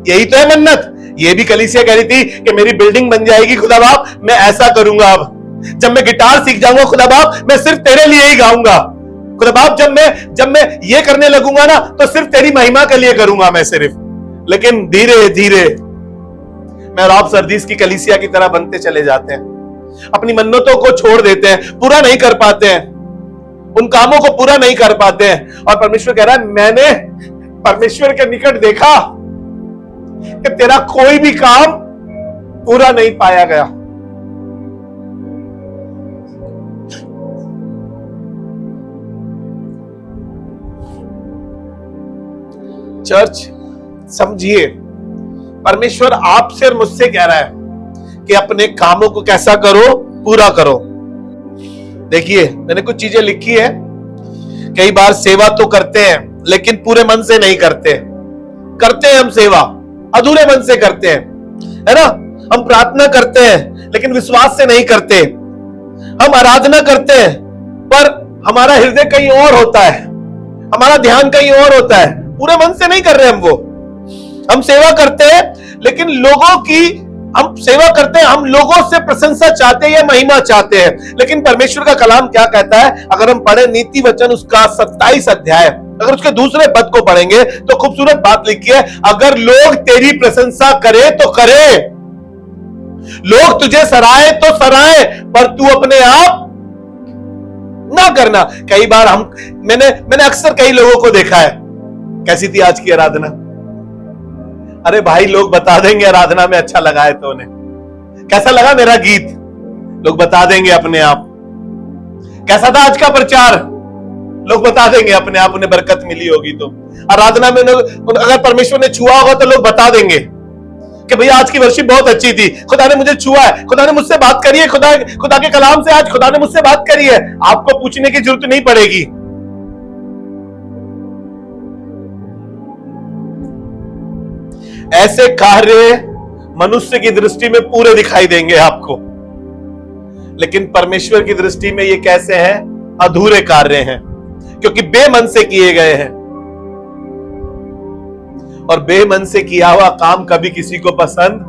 यही तो है मन्नत। ये भी कलीसिया कह रही थी कि मेरी बिल्डिंग बन जाएगी खुदा बाप, मैं ऐसा करूंगा। अब जब मैं गिटार सीख जाऊंगा खुदा बाप, मैं सिर्फ तेरे लिए ही गाऊंगा। खुदा बाप जब मैं ये करने लगूंगा ना तो सिर्फ तेरी महिमा के लिए करूंगा मैं सिर्फ। लेकिन धीरे धीरे मैं और आप सरदीस की कलीसिया की तरह बनते चले जाते हैं। अपनी मन्नतों को छोड़ देते हैं, पूरा नहीं कर पाते हैं, उन कामों को पूरा नहीं कर पाते हैं। और परमेश्वर कह रहा है, मैंने परमेश्वर के निकट देखा कि तेरा कोई भी काम पूरा नहीं पाया गया। चर्च समझिए, परमेश्वर आपसे और मुझसे कह रहा है कि अपने कामों को कैसा करो, पूरा करो। देखिए मैंने कुछ चीजें लिखी है। कई बार सेवा तो करते हैं लेकिन पूरे मन से नहीं करते हैं हम सेवा, अधूरे मन से करते हैं, है ना। हम प्रार्थना करते हैं लेकिन विश्वास से नहीं करते। हम आराधना करते हैं पर हमारा हृदय कहीं और होता है, हमारा ध्यान कहीं और होता है, पूरे मन से नहीं कर रहे हम वो। हम सेवा करते हैं लेकिन हम सेवा करते हैं, हम लोगों से प्रशंसा चाहते हैं या महिमा चाहते हैं। लेकिन परमेश्वर का कलाम क्या कहता है? अगर हम पढ़े नीति वचन उसका 27 अध्याय, अगर उसके दूसरे पद को पढ़ेंगे तो खूबसूरत बात लिखी है, अगर लोग तेरी प्रशंसा करे तो करे, लोग तुझे सराहे तो सराहे, पर तू अपने आप ना करना। कई बार मैंने अक्सर कई लोगों को देखा है, कैसी थी आज की आराधना? अरे भाई लोग बता देंगे आराधना में अच्छा लगा है तो उन्हें, कैसा लगा मेरा गीत, लोग बता देंगे अपने आप। कैसा था आज का प्रचार, लोग बता देंगे अपने आप, उन्हें बरकत मिली होगी तो। आराधना में अगर परमेश्वर ने छुआ होगा तो लोग बता देंगे कि भैया आज की वर्शिप बहुत अच्छी थी, खुदा ने मुझे छुआ है, खुदा ने मुझसे बात करी है, खुदा के कलाम से आज खुदा ने मुझसे बात करी है। आपको पूछने की जरूरत नहीं पड़ेगी। ऐसे कार्य मनुष्य की दृष्टि में पूरे दिखाई देंगे आपको, लेकिन परमेश्वर की दृष्टि में ये कैसे हैं? अधूरे कार्य हैं, क्योंकि बेमन से किए गए हैं। और बेमन से किया हुआ काम कभी किसी को पसंद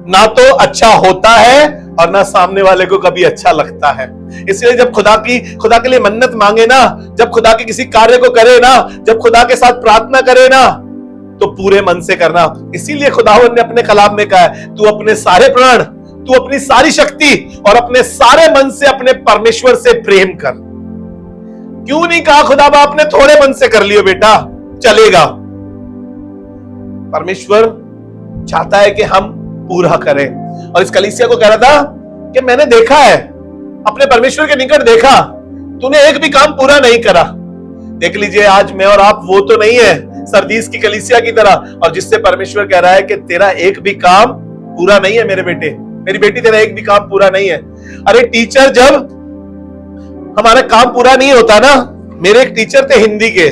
ना तो अच्छा होता है और ना सामने वाले को कभी अच्छा लगता है। इसलिए जब खुदा के लिए मन्नत मांगे ना, जब खुदा के किसी कार्य को करे ना, जब खुदा के साथ प्रार्थना करे ना, तो पूरे मन से करना। इसीलिए खुदावंद ने अपने कलाम में कहा है, तू अपने सारे प्राण, तू अपनी सारी शक्ति और अपने सारे मन से अपने परमेश्वर से प्रेम कर। क्यों नहीं कहा खुदा बाप ने थोड़े मन से कर लियो बेटा, चलेगा। परमेश्वर चाहता है कि हम पूरा करें। और इस कलीसिया को कह रहा था कि मैंने देखा है, अपने परमेश्वर के निकट देखा, तूने एक भी काम पूरा नहीं करा। देख लीजिए आज मैं और आप वो तो नहीं है सरदीस की कलीसिया की तरह, और जिससे परमेश्वर कह रहा है कि तेरा एक भी काम पूरा नहीं है मेरे बेटे, मेरी बेटी, तेरा एक भी काम पूरा नहीं है। अरे टीचर, जब हमारा काम पूरा नहीं होता ना, मेरे एक टीचर थे हिंदी के,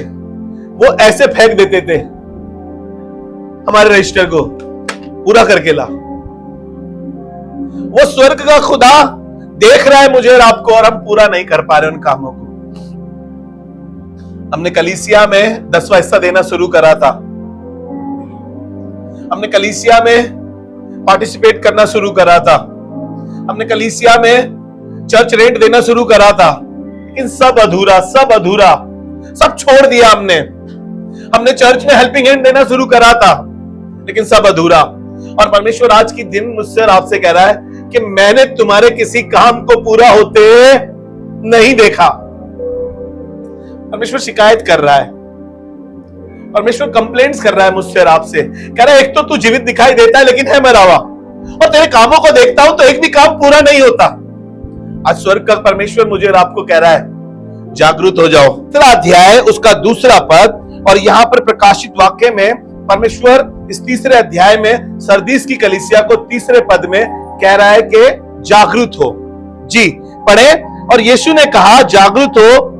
वो ऐसे फेंक देते थे हमारे रजिस्टर को, पूरा करके ला। वो स्वर्ग का खुदा देख रहा है मुझे और आपको, और हम पूरा नहीं कर पा रहे उन कामों को। हमने कलीसिया में 10वां हिस्सा देना शुरू करा था, हमने कलीसिया में पार्टिसिपेट करना शुरू करा था, हमने कलीसिया में चर्च रेंट देना शुरू करा था, लेकिन सब अधूरा, सब छोड़ दिया हमने चर्च में हेल्पिंग हैंड देना शुरू करा था, लेकिन सब अधूरा। और परमेश्वर आज की दिन मुझसे और आपसे कह रहा है कि मैंने तुम्हारे किसी काम को पूरा होते नहीं देखा। परमेश्वर शिकायत कर रहा है, परमेश्वर कंप्लेंट्स कर रहा है मुझसे और आपसे, कह रहा है एक तो तू जीवित दिखाई देता है लेकिन है मरा हुआ, और तेरे कामों को देखता हूं तो एक भी काम पूरा नहीं होता। आज स्वर्ग का परमेश्वर मुझे और आपको कह रहा है, जागरूक हो जाओ। 3 अध्याय उसका 2 पद, और यहां पर प्रकाशित वाक्य में परमेश्वर इस 3 अध्याय में सरदीस की कलीसिया को 3 पद में कह रहा है कि जागरूक हो। जी पढ़े। और यीशु ने कहा जागरूक हो,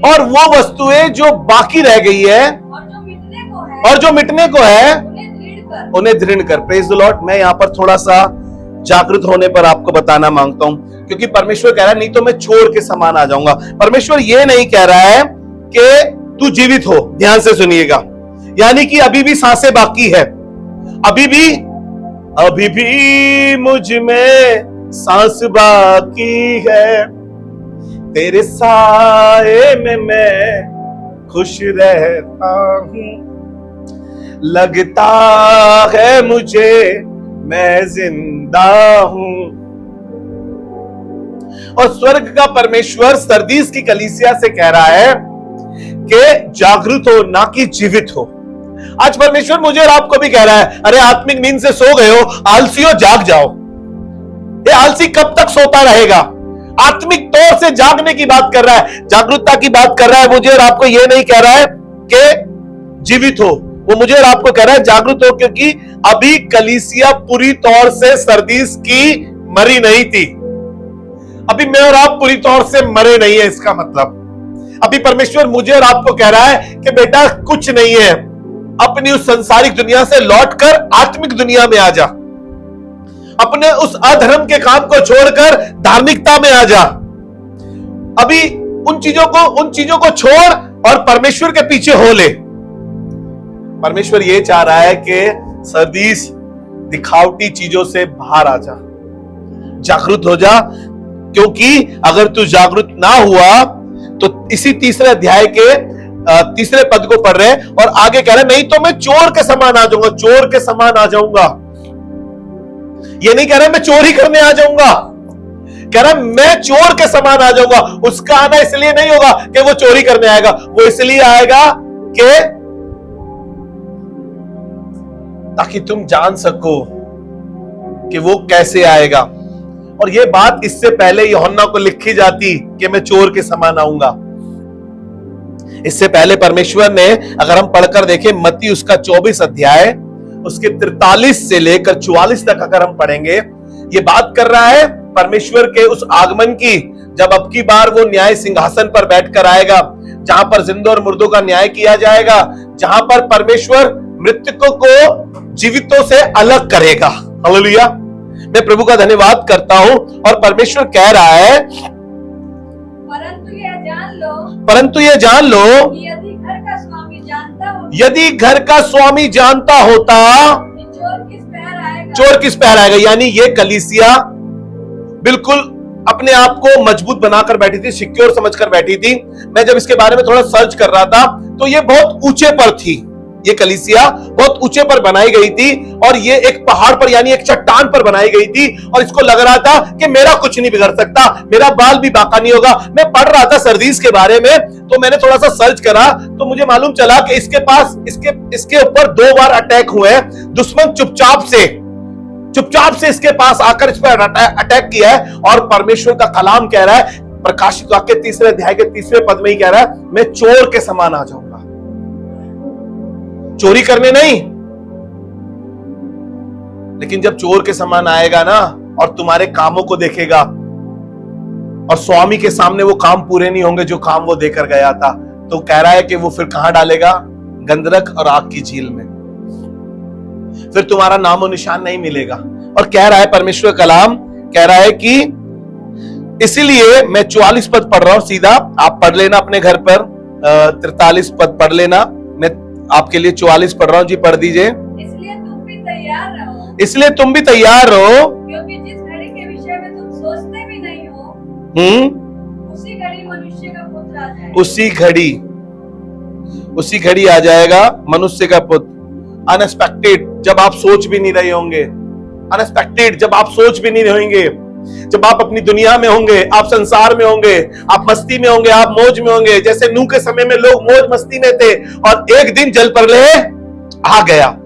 और वो वस्तुएं जो बाकी रह गई है और जो मिटने को है उन्हें दृढ़ कर। Praise the Lord. मैं यहां पर थोड़ा सा जागरूक होने पर आपको बताना मांगता हूं, क्योंकि परमेश्वर कह रहा है नहीं तो मैं छोड़ के समान आ जाऊंगा। परमेश्वर ये नहीं कह रहा है कि तू जीवित हो, ध्यान से सुनिएगा, यानी कि अभी भी सांसें बाकी है, अभी भी मुझ में सांस बाकी है, तेरे साए में मैं खुश रहता हूं, लगता है मुझे मैं जिंदा हूं। और स्वर्ग का परमेश्वर सरदीस की कलीसिया से कह रहा है कि जागृत हो, ना कि जीवित हो। आज परमेश्वर मुझे और आपको भी कह रहा है, अरे आत्मिक नींद से सो गए हो, आलसियों जाग जाओ। ये आलसी कब तक सोता रहेगा? आत्मिक तौर से जागने की बात कर रहा है, जागरूकता की बात कर रहा है। मुझे और आपको ये नहीं कह रहा है के जीवित हो। वो मुझे और आपको कह रहा है जागरूक हो, क्योंकि अभी कलीसिया पूरी तौर से सरदीस की मरी नहीं थी। अभी मैं और आप पूरी तौर से मरे नहीं है। इसका मतलब अभी परमेश्वर मुझे और आपको कह रहा है कि बेटा कुछ नहीं है, अपनी उस संसारिक दुनिया से लौटकर आत्मिक दुनिया में आ जा, अपने उस अधर्म के काम को छोड़कर धार्मिकता में आ जा। अभी उन चीजों को छोड़ और परमेश्वर के पीछे हो ले। परमेश्वर ये चाह रहा है कि सरदीस दिखावटी चीजों से बाहर आ जा, जागरूक हो जा, क्योंकि अगर तू जागरूक ना हुआ तो इसी तीसरे अध्याय के तीसरे पद को पढ़ रहे हैं और आगे कह रहे हैं नहीं तो मैं चोर के समान आ जाऊंगा, चोर के समान आ जाऊंगा। ये नहीं कह रहा मैं चोर ही करने आ जाऊंगा, कह रहा मैं चोर के समान आ जाऊंगा। उसका आना इसलिए नहीं होगा कि वो चोरी करने आएगा, वो इसलिए आएगा कि ताकि तुम जान सको कि वो कैसे आएगा। और ये बात इससे पहले यूहन्ना को लिखी जाती कि मैं चोर के समान आऊंगा। इससे पहले परमेश्वर ने, अगर हम पढ़कर देखें मत्ती उसका 24 अध्याय उसके 43 से लेकर 44 तक अगर हम पढ़ेंगे, ये बात कर रहा है परमेश्वर के उस आगमन की, जब अब की बार वो न्याय सिंहासन पर बैठकर आएगा, जहां पर जिंदों और मुर्दों का न्याय किया जाएगा, जहां पर परमेश्वर मृतकों को जीवितों से अलग करेगा। हालेलुया। मैं प्रभु का धन्यवाद करता हूं। और परमेश्वर कह रहा है परंतु ये जान लो कि यदि घर का स्वामी जानता हो, यदि घर का स्वामी जानता होता चोर किस पहर आएगा। यानी ये कलीसिया बिल्कुल अपने आप को मजबूत बनाकर बैठी थी, सिक्योर समझकर बैठी थी। मैं जब इसके बारे में थोड़ा सर्च कर रहा था तो ये बहुत ऊंचे पर थी, ये कलीसिया बहुत ऊंचे पर बनाई गई थी और ये एक पहाड़ पर यानी एक चट्टान पर बनाई गई थी। और इसको लग रहा था कि मेरा कुछ नहीं बिगड़ सकता, मेरा बाल भी बाका नहीं होगा। मैं पढ़ रहा था सरदीस के बारे में तो मैंने थोड़ा सा सर्च करा तो मुझे मालूम चला कि इसके ऊपर 2 बार अटैक हुए हैं। दुश्मन चुपचाप से इसके पास आकर इस पर अटैक किया है। और परमेश्वर का कलाम कह रहा है, प्रकाशित वाक्य 3 अध्याय के 3 पद में ही कह रहा है, मैं चोर के समान आ जाऊंगा। चोरी करने नहीं, लेकिन जब चोर के समान आएगा ना और तुम्हारे कामों को देखेगा और स्वामी के सामने वो काम पूरे नहीं होंगे जो काम वो देकर गया था, तो कह रहा है कि वो फिर कहां डालेगा? गंधरक और आग की झील में। फिर तुम्हारा नामो निशान नहीं मिलेगा। और कह रहा है परमेश्वर कलाम कह रहा है कि इसीलिए मैं 44 पद पढ़ रहा हूं, सीधा आप पढ़ लेना अपने घर पर। 43 पद पढ़ लेना, मैं आपके लिए 44 पढ़ रहा हूं जी, पढ़ दीजिए। इसलिए तुम भी तैयार रहो, क्योंकि जिस घड़ी के विषय में तुम सोचते भी नहीं हो, उसी घड़ी मनुष्य का पुत्र आ जाएगा। उसी घड़ी आ जाएगा मनुष्य का पुत्र। अनएक्सपेक्टेड, जब आप सोच भी नहीं रहे होंगे, अनएक्सपेक्टेड जब आप सोच भी नहीं रहेंगे, जब आप अपनी दुनिया में होंगे, आप संसार में होंगे, आप मस्ती में होंगे, आप मौज में होंगे। जैसे नूह के समय में लोग मौज मस्ती में थे और एक दिन जल प्रलय आ गया।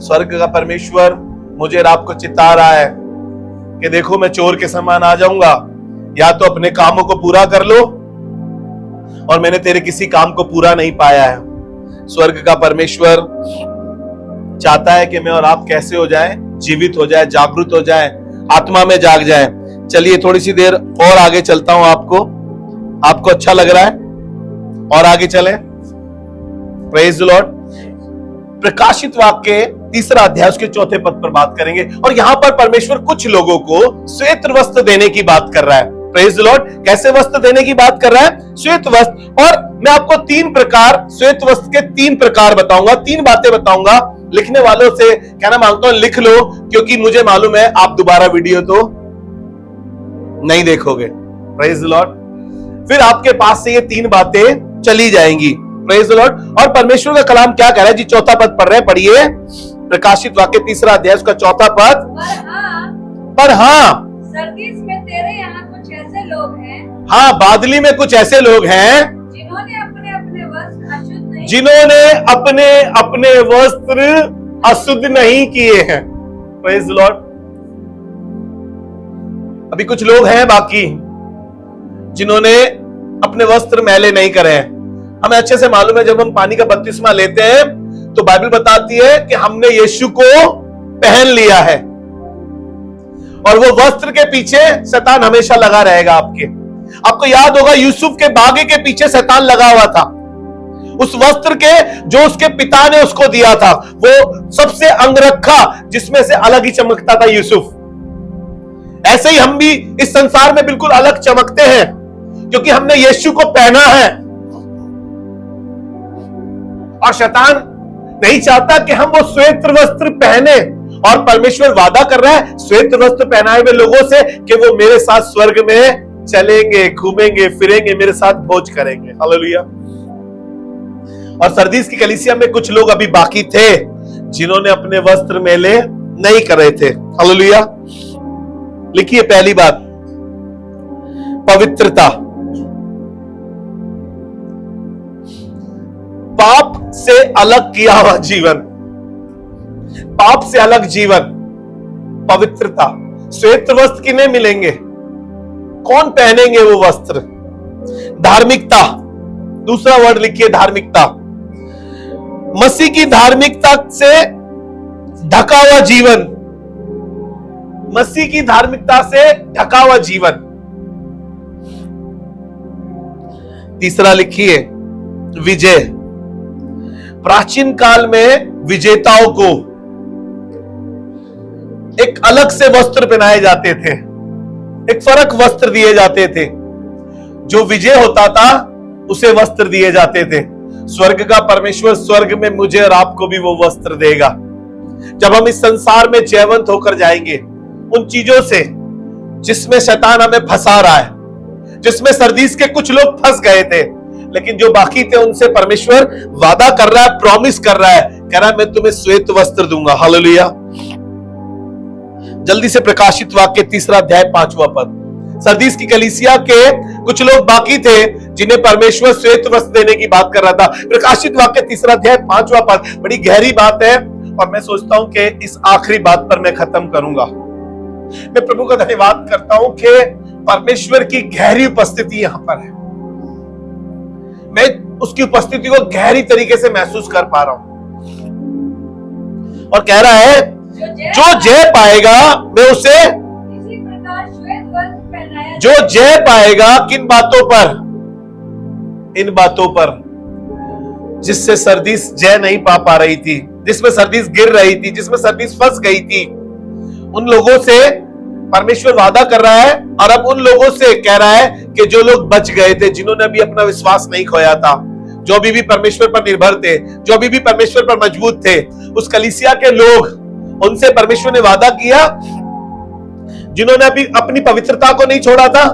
स्वर्ग का परमेश्वर मुझे और आपको चिता रहा है कि देखो मैं चोर के समान आ जाऊंगा, या तो अपने कामों को पूरा कर लो, और मैंने तेरे किसी काम को पूरा नहीं पाया है। स्वर्ग का परमेश्वर चाहता है कि मैं और आप कैसे हो जाएं, जीवित हो जाए, जागरूक हो जाए, आत्मा में जाग जाए। चलिए थोड़ी सी देर और आगे चलता हूं, आपको अच्छा लग रहा है और आगे चले। Praise the Lord. प्रकाशित वाक्य 3 अध्याय उसके 4 पद पर बात करेंगे। और यहां पर परमेश्वर कुछ लोगों को श्वेत वस्त्र देने की बात कर रहा है। Praise the Lord. कैसे वस्त्र देने की बात कर रहा है? श्वेत वस्त्र। और मैं आपको 3 प्रकार, श्वेत वस्त्र के 3 प्रकार बताऊंगा, 3 बातें बताऊंगा। लिखने वालों से कहना मांगता हूं लिख लो, क्योंकि मुझे मालूम है आप दोबारा वीडियो तो नहीं देखोगे। Praise the Lord. फिर आपके पास से ये 3 बातें चली जाएंगी। Praise the Lord. और परमेश्वर का कलाम क्या कह रहा है जी? 4 पद पढ़ रहे हैं, पढ़िए। प्रकाशित वाक्य 3 अध्याय उसका 4 पद। पर हाँ, सरदीस में तेरे यहाँ कुछ ऐसे लोग हैं, हाँ बादली में कुछ ऐसे लोग हैं जिन्होंने अपने वस्त्र अशुद्ध नहीं किए हैं। Praise the Lord. अभी कुछ लोग हैं बाकी जिन्होंने अपने वस्त्र मैले नहीं करे हैं। हमें अच्छे से मालूम है जब हम पानी का बपतिस्मा लेते हैं तो बाइबल बताती है कि हमने यीशु को पहन लिया है, और वो वस्त्र के पीछे शैतान हमेशा लगा रहेगा आपको याद होगा यूसुफ के बागे के पीछे शैतान लगा हुआ था, उस वस्त्र के जो उसके पिता ने उसको दिया था, वो सबसे अंगरखा जिसमें से अलग ही चमकता था यूसुफ। ऐसे ही हम भी इस संसार में बिल्कुल अलग चमकते हैं क्योंकि हमने यीशु को पहना है, और शैतान नहीं चाहता कि हम वो श्वेत वस्त्र पहने, और परमेश्वर वादा कर रहा है श्वेत वस्त्र पहनाए हुए लोगों से कि वो मेरे साथ स्वर्ग में चलेंगे, घूमेंगे, फिरेंगे, मेरे साथ भोज करेंगे। हालेलुया। और सरदीस की कलीसिया में कुछ लोग अभी बाकी थे जिन्होंने अपने वस्त्र मेले नहीं कर रहे थे। हालेलुया। लिखिए पहली बात, पवित्रता। पाप से अलग किया हुआ जीवन, पाप से अलग जीवन, पवित्रता। श्वेत वस्त्र किन्हें मिलेंगे? कौन पहनेंगे वो वस्त्र? धार्मिकता। दूसरा वर्ड लिखिए, धार्मिकता। मसीह की धार्मिकता से ढका हुआ जीवन, मसीह की धार्मिकता से ढका हुआ जीवन। तीसरा लिखिए, विजय। प्राचीन काल में विजेताओं को एक अलग से वस्त्र पहनाए जाते थे, एक फर्क वस्त्र दिए जाते थे। जो विजय होता था उसे वस्त्र दिए जाते थे। स्वर्ग का परमेश्वर स्वर्ग में मुझे और आपको भी वो वस्त्र देगा जब हम इस संसार में जयवंत होकर जाएंगे उन चीजों से जिसमें शैतान हमें फंसा रहा है, जिसमें सरदीस के कुछ लोग फंस गए थे, लेकिन जो बाकी थे उनसे परमेश्वर वादा कर रहा है, प्रॉमिस कर रहा है, कह रहा है मैं तुम्हें श्वेत वस्त्र दूंगा। हालेलुया। जल्दी से प्रकाशित वाक्य 3 अध्याय 5वां पद। सरदीस की कलीसिया के कुछ लोग बाकी थे जिन्हें परमेश्वर श्वेत वस्त्र देने की बात कर रहा था। प्रकाशित वाक्य 3 अध्याय 5वां पद, बड़ी गहरी बात है, और मैं सोचता हूं कि इस आखिरी बात पर मैं खत्म करूंगा। मैं प्रभु का धन्यवाद करता हूं कि परमेश्वर की गहरी उपस्थिति यहां पर है। मैं उसकी उपस्थिति को गहरी तरीके से महसूस कर पा रहा हूं, और कह रहा है जो जय पाएगा मैं उसे इसी प्रकार श्वेत वस्त्र पहनाया। जो जय पाएगा किन बातों पर? इन बातों पर जिससे सरदीस जय नहीं पा रही थी, जिसमें सरदीस गिर रही थी, जिसमें सरदीस फंस गई थी। उन लोगों से परमेश्वर वादा कर रहा है, और अब उन लोगों से कह रहा है कि जो लोग बच गए थे, जिन्होंने अभी अपना विश्वास नहीं खोया था, जो अभी भी परमेश्वर पर निर्भर थे, जो अभी भी परमेश्वर पर मजबूत थे, उस कलीसिया के लोग, उनसे परमेश्वर ने वादा किया जिन्होंने अभी अपनी पवित्रता को नहीं छोड़ा था,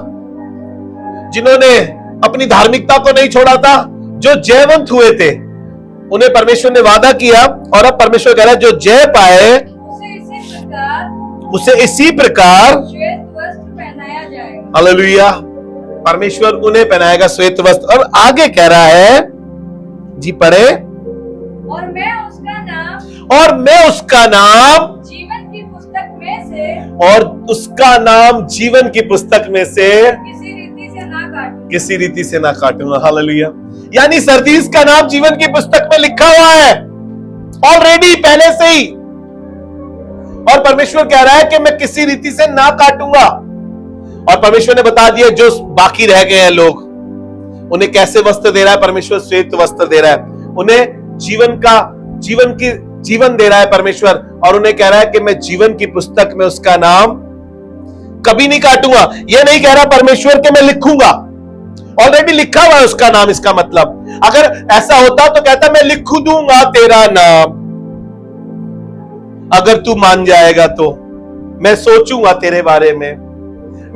जिन्होंने अपनी धार्मिकता को नहीं छोड़ा था, जो जयवंत हुए थे, उन्हें परमेश्वर ने वादा किया। और अब परमेश्वर कह रहा है जो जय पाए उसे इसी प्रकार श्वेत वस्त्र पहनाया जाएगा। हालेलुया। परमेश्वर उन्हें पहनाएगा श्वेत वस्त्र। और आगे कह रहा है, जी पढ़े, और मैं उसका नाम जीवन की पुस्तक में से, और उसका नाम जीवन की पुस्तक में से किसी रीति से ना काटूंगा। हालेलुया। यानी सरदीस का नाम जीवन की पुस्तक में लिखा हुआ है ऑलरेडी, पहले से ही, और परमेश्वर कह रहा है कि मैं किसी रीति से ना काटूंगा। और परमेश्वर ने बता दिया जो बाकी रह गए हैं लोग, उन्हें कैसे वस्त्र दे रहा है परमेश्वर? श्वेत वस्त्र दे रहा है। उन्हें जीवन दे रहा है परमेश्वर, और उन्हें कह रहा है कि मैं जीवन की पुस्तक में उसका नाम कभी नहीं काटूंगा। यह नहीं कह रहा परमेश्वर कि मैं लिखूंगा, ऑलरेडी लिखा हुआ है उसका नाम। इसका मतलब अगर ऐसा होता तो कहता मैं लिख दूंगा तेरा नाम, अगर तू मान जाएगा तो मैं सोचूंगा तेरे बारे में,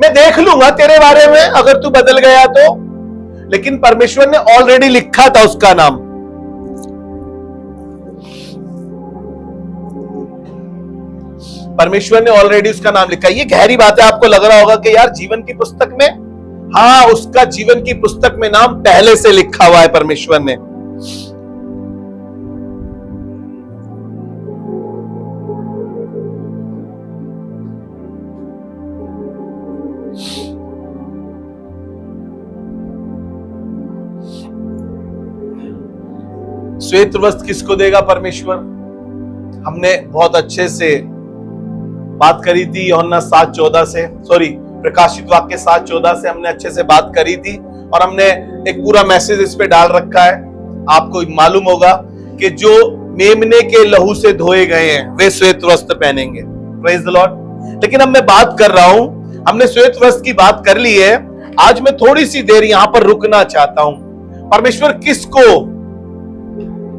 मैं देख लूंगा तेरे बारे में, अगर तू बदल गया तो। लेकिन परमेश्वर ने ऑलरेडी लिखा था उसका नाम। परमेश्वर ने ऑलरेडी उसका नाम लिखा। ये गहरी बात है। आपको लग रहा होगा कि यार जीवन की पुस्तक में, हाँ, उसका जीवन की पुस्तक में नाम पहले से लिखा हुआ है परमेश्वर ने। श्वेत वस्त्र किसको देगा परमेश्वर? हमने बहुत अच्छे से बात करी थी यूहन्ना 7:14 से, प्रकाशित वाक्य 7:14 से हमने अच्छे से बात करी थी और हमने एक पूरा मैसेज इस पे डाल रखा है। आपको मालूम होगा कि जो मेमने के लहू से धोए गए हैं वे श्वेत वस्त्र पहनेंगे। Praise the Lord. लेकिन अब मैं बात कर रहा हूं, हमने श्वेत वस्त्र की बात कर ली है, आज मैं थोड़ी सी देर यहां पर रुकना चाहता हूं। परमेश्वर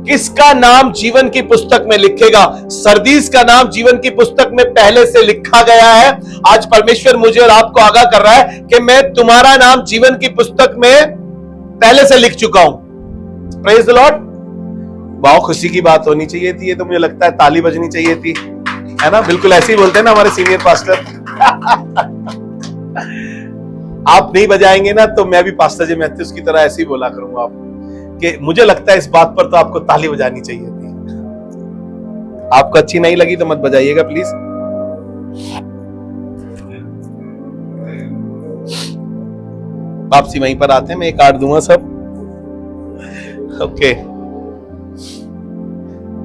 किसका नाम जीवन की पुस्तक में लिखेगा? सरदीस का नाम जीवन की पुस्तक में पहले से लिखा गया है। आज परमेश्वर मुझे और आपको आगाह कर रहा है कि मैं तुम्हारा नाम जीवन की पुस्तक में पहले से लिख चुका हूं। Praise the Lord. बहुत खुशी की बात होनी चाहिए थी, ये तो मुझे लगता है ताली बजनी चाहिए थी, है ना? बिल्कुल ऐसे ही बोलते हैं ना हमारे सीनियर पास्टर। आप नहीं बजाएंगे ना तो मैं भी पास्टर जी मैथ्यूस की तरह ऐसे ही बोला करूंगा आप कि मुझे लगता है इस बात पर तो आपको ताली बजानी चाहिए थी। आपको अच्छी नहीं लगी तो मत बजाइएगा प्लीज। वापसी वहीं पर आते हैं, मैं एक काट दूंगा सब। ओके।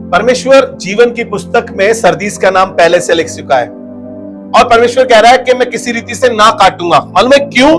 परमेश्वर जीवन की पुस्तक में सरदीस का नाम पहले से लिख चुका है और परमेश्वर कह रहा है कि मैं किसी रीति से ना काटूंगा। मालूम है क्यों?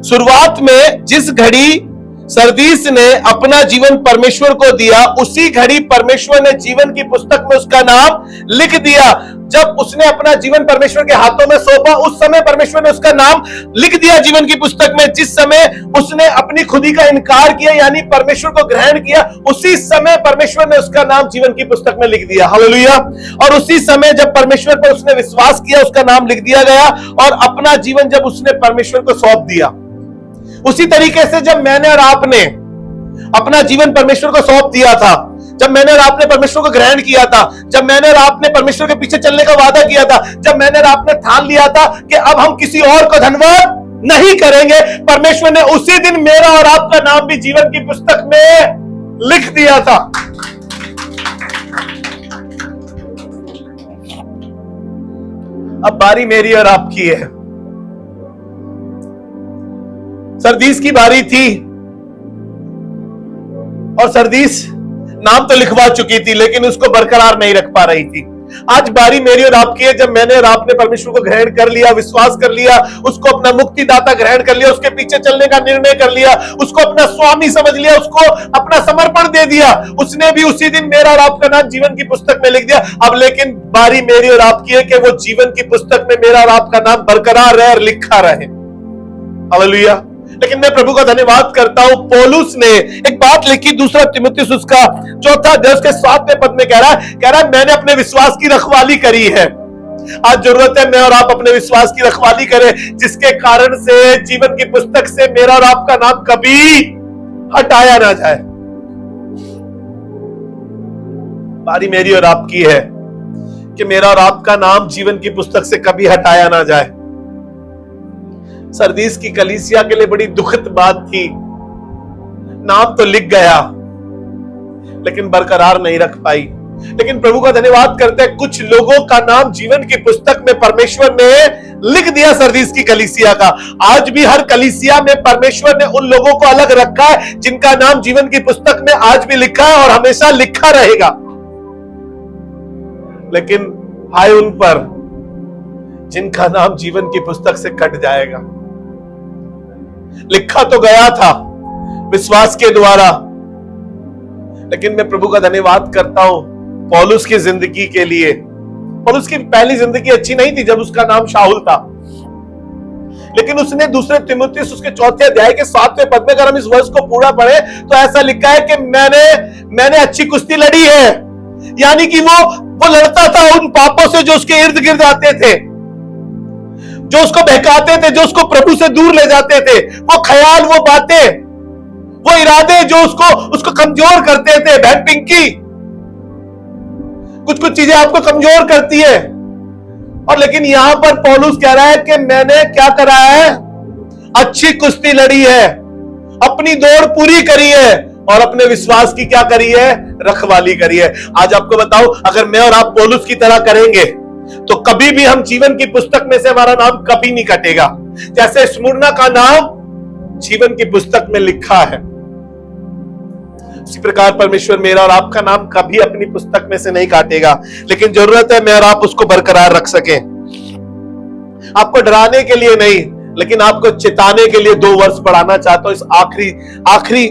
शुरुआत में जिस घड़ी सरदीस ने अपना जीवन परमेश्वर को दिया, उसी घड़ी परमेश्वर ने जीवन की पुस्तक में उसका नाम लिख दिया। जब उसने अपना जीवन परमेश्वर के हाथों में सौंपा, उस समय परमेश्वर ने उसका नाम लिख दिया जीवन की पुस्तक में। जिस समय उसने अपनी खुदी का इनकार किया, यानी परमेश्वर को ग्रहण किया, उसी समय परमेश्वर ने उसका नाम जीवन की पुस्तक में लिख दिया। हालेलुया। और उसी समय जब परमेश्वर पर उसने विश्वास किया, उसका नाम लिख दिया गया और अपना जीवन जब उसने परमेश्वर को सौंप दिया, उसी तरीके से जब मैंने और आपने अपना जीवन परमेश्वर को सौंप दिया था, जब मैंने और आपने परमेश्वर को ग्रहण किया था, जब मैंने और आपने परमेश्वर के पीछे चलने का वादा किया था, जब मैंने और आपने ठान लिया था कि अब हम किसी और को धन्यवाद नहीं करेंगे, परमेश्वर ने उसी दिन मेरा और आपका नाम भी जीवन की पुस्तक में लिख दिया था। अब बारी मेरी और आपकी है। सरदीस की बारी थी और सरदीस नाम तो लिखवा चुकी थी लेकिन उसको बरकरार नहीं रख पा रही थी। आज बारी मेरी और आपकी है। जब मैंने और आपने परमेश्वर को ग्रहण कर लिया, विश्वास कर लिया, उसको अपना मुक्तिदाता ग्रहण कर लिया, उसके पीछे चलने का निर्णय कर लिया, उसको अपना स्वामी समझ लिया, उसको अपना समर्पण दे दिया, उसने भी उसी दिन मेरा और आपका नाम जीवन की पुस्तक में लिख दिया। अब लेकिन बारी मेरी और आपकी है कि वो जीवन की पुस्तक में मेरा और आपका नाम बरकरार रहे और लिखा रहे। हालेलुया। लेकिन मैं प्रभु का धन्यवाद करता हूं, पौलुस ने एक बात लिखी, दूसरा तिमुथियुस उसका 4 अध्याय के 7वें पद में कह रहा है मैंने अपने विश्वास की रखवाली करी है। आज जरूरत है मैं और आप अपने विश्वास की रखवाली करें, जिसके कारण से जीवन की पुस्तक से मेरा और आपका नाम कभी हटाया ना जाए। बारी मेरी और आपकी है कि मेरा और आपका नाम जीवन की पुस्तक से कभी हटाया ना जाए। सरदीस की कलीसिया के लिए बड़ी दुखद बात थी, नाम तो लिख गया लेकिन बरकरार नहीं रख पाई। लेकिन प्रभु का धन्यवाद करते हैं, कुछ लोगों का नाम जीवन की पुस्तक में परमेश्वर ने लिख दिया सरदीस की कलीसिया का। आज भी हर कलीसिया में परमेश्वर ने उन लोगों को अलग रखा है जिनका नाम जीवन की पुस्तक में आज भी लिखा है और हमेशा लिखा रहेगा। लेकिन हाय उन पर जिनका नाम जीवन की पुस्तक से कट जाएगा। लिखा तो गया था विश्वास के द्वारा, लेकिन मैं प्रभु का धन्यवाद करता हूं पौलुस की जिंदगी के लिए। पौलुस की पहली जिंदगी अच्छी नहीं थी जब उसका नाम शाऊल था, लेकिन उसने दूसरे तिमुथियुस उसके 4 अध्याय के 7वें पद में, अगर हम इस वर्ष को पूरा पढ़े तो ऐसा लिखा है कि मैंने अच्छी कुश्ती लड़ी है। यानी कि वो लड़ता था उन पापों से जो उसके इर्द गिर्द आते थे, जो उसको बहकाते थे, जो उसको प्रभु से दूर ले जाते थे। वो ख्याल, वो बातें, वो इरादे जो उसको कमजोर करते थे। बहन पिंकी, कुछ चीजें आपको कमजोर करती है। और लेकिन यहां पर पौलुस कह रहा है कि मैंने क्या करा है? अच्छी कुश्ती लड़ी है, अपनी दौड़ पूरी करी है और अपने विश्वास की क्या करी है? रखवाली करी है। आज आपको बताऊं, अगर मैं और आप पौलुस की तरह करेंगे तो कभी भी हम जीवन की पुस्तक में से हमारा नाम कभी नहीं कटेगा। जैसे स्मुरना का नाम जीवन की पुस्तक में लिखा है उसी प्रकार परमेश्वर मेरा और आपका नाम कभी अपनी पुस्तक में से नहीं काटेगा, लेकिन जरूरत है मैं और आप उसको बरकरार रख सके। आपको डराने के लिए नहीं, लेकिन आपको चिताने के लिए 2 वर्ष पढ़ाना चाहता हूं। इस आखिरी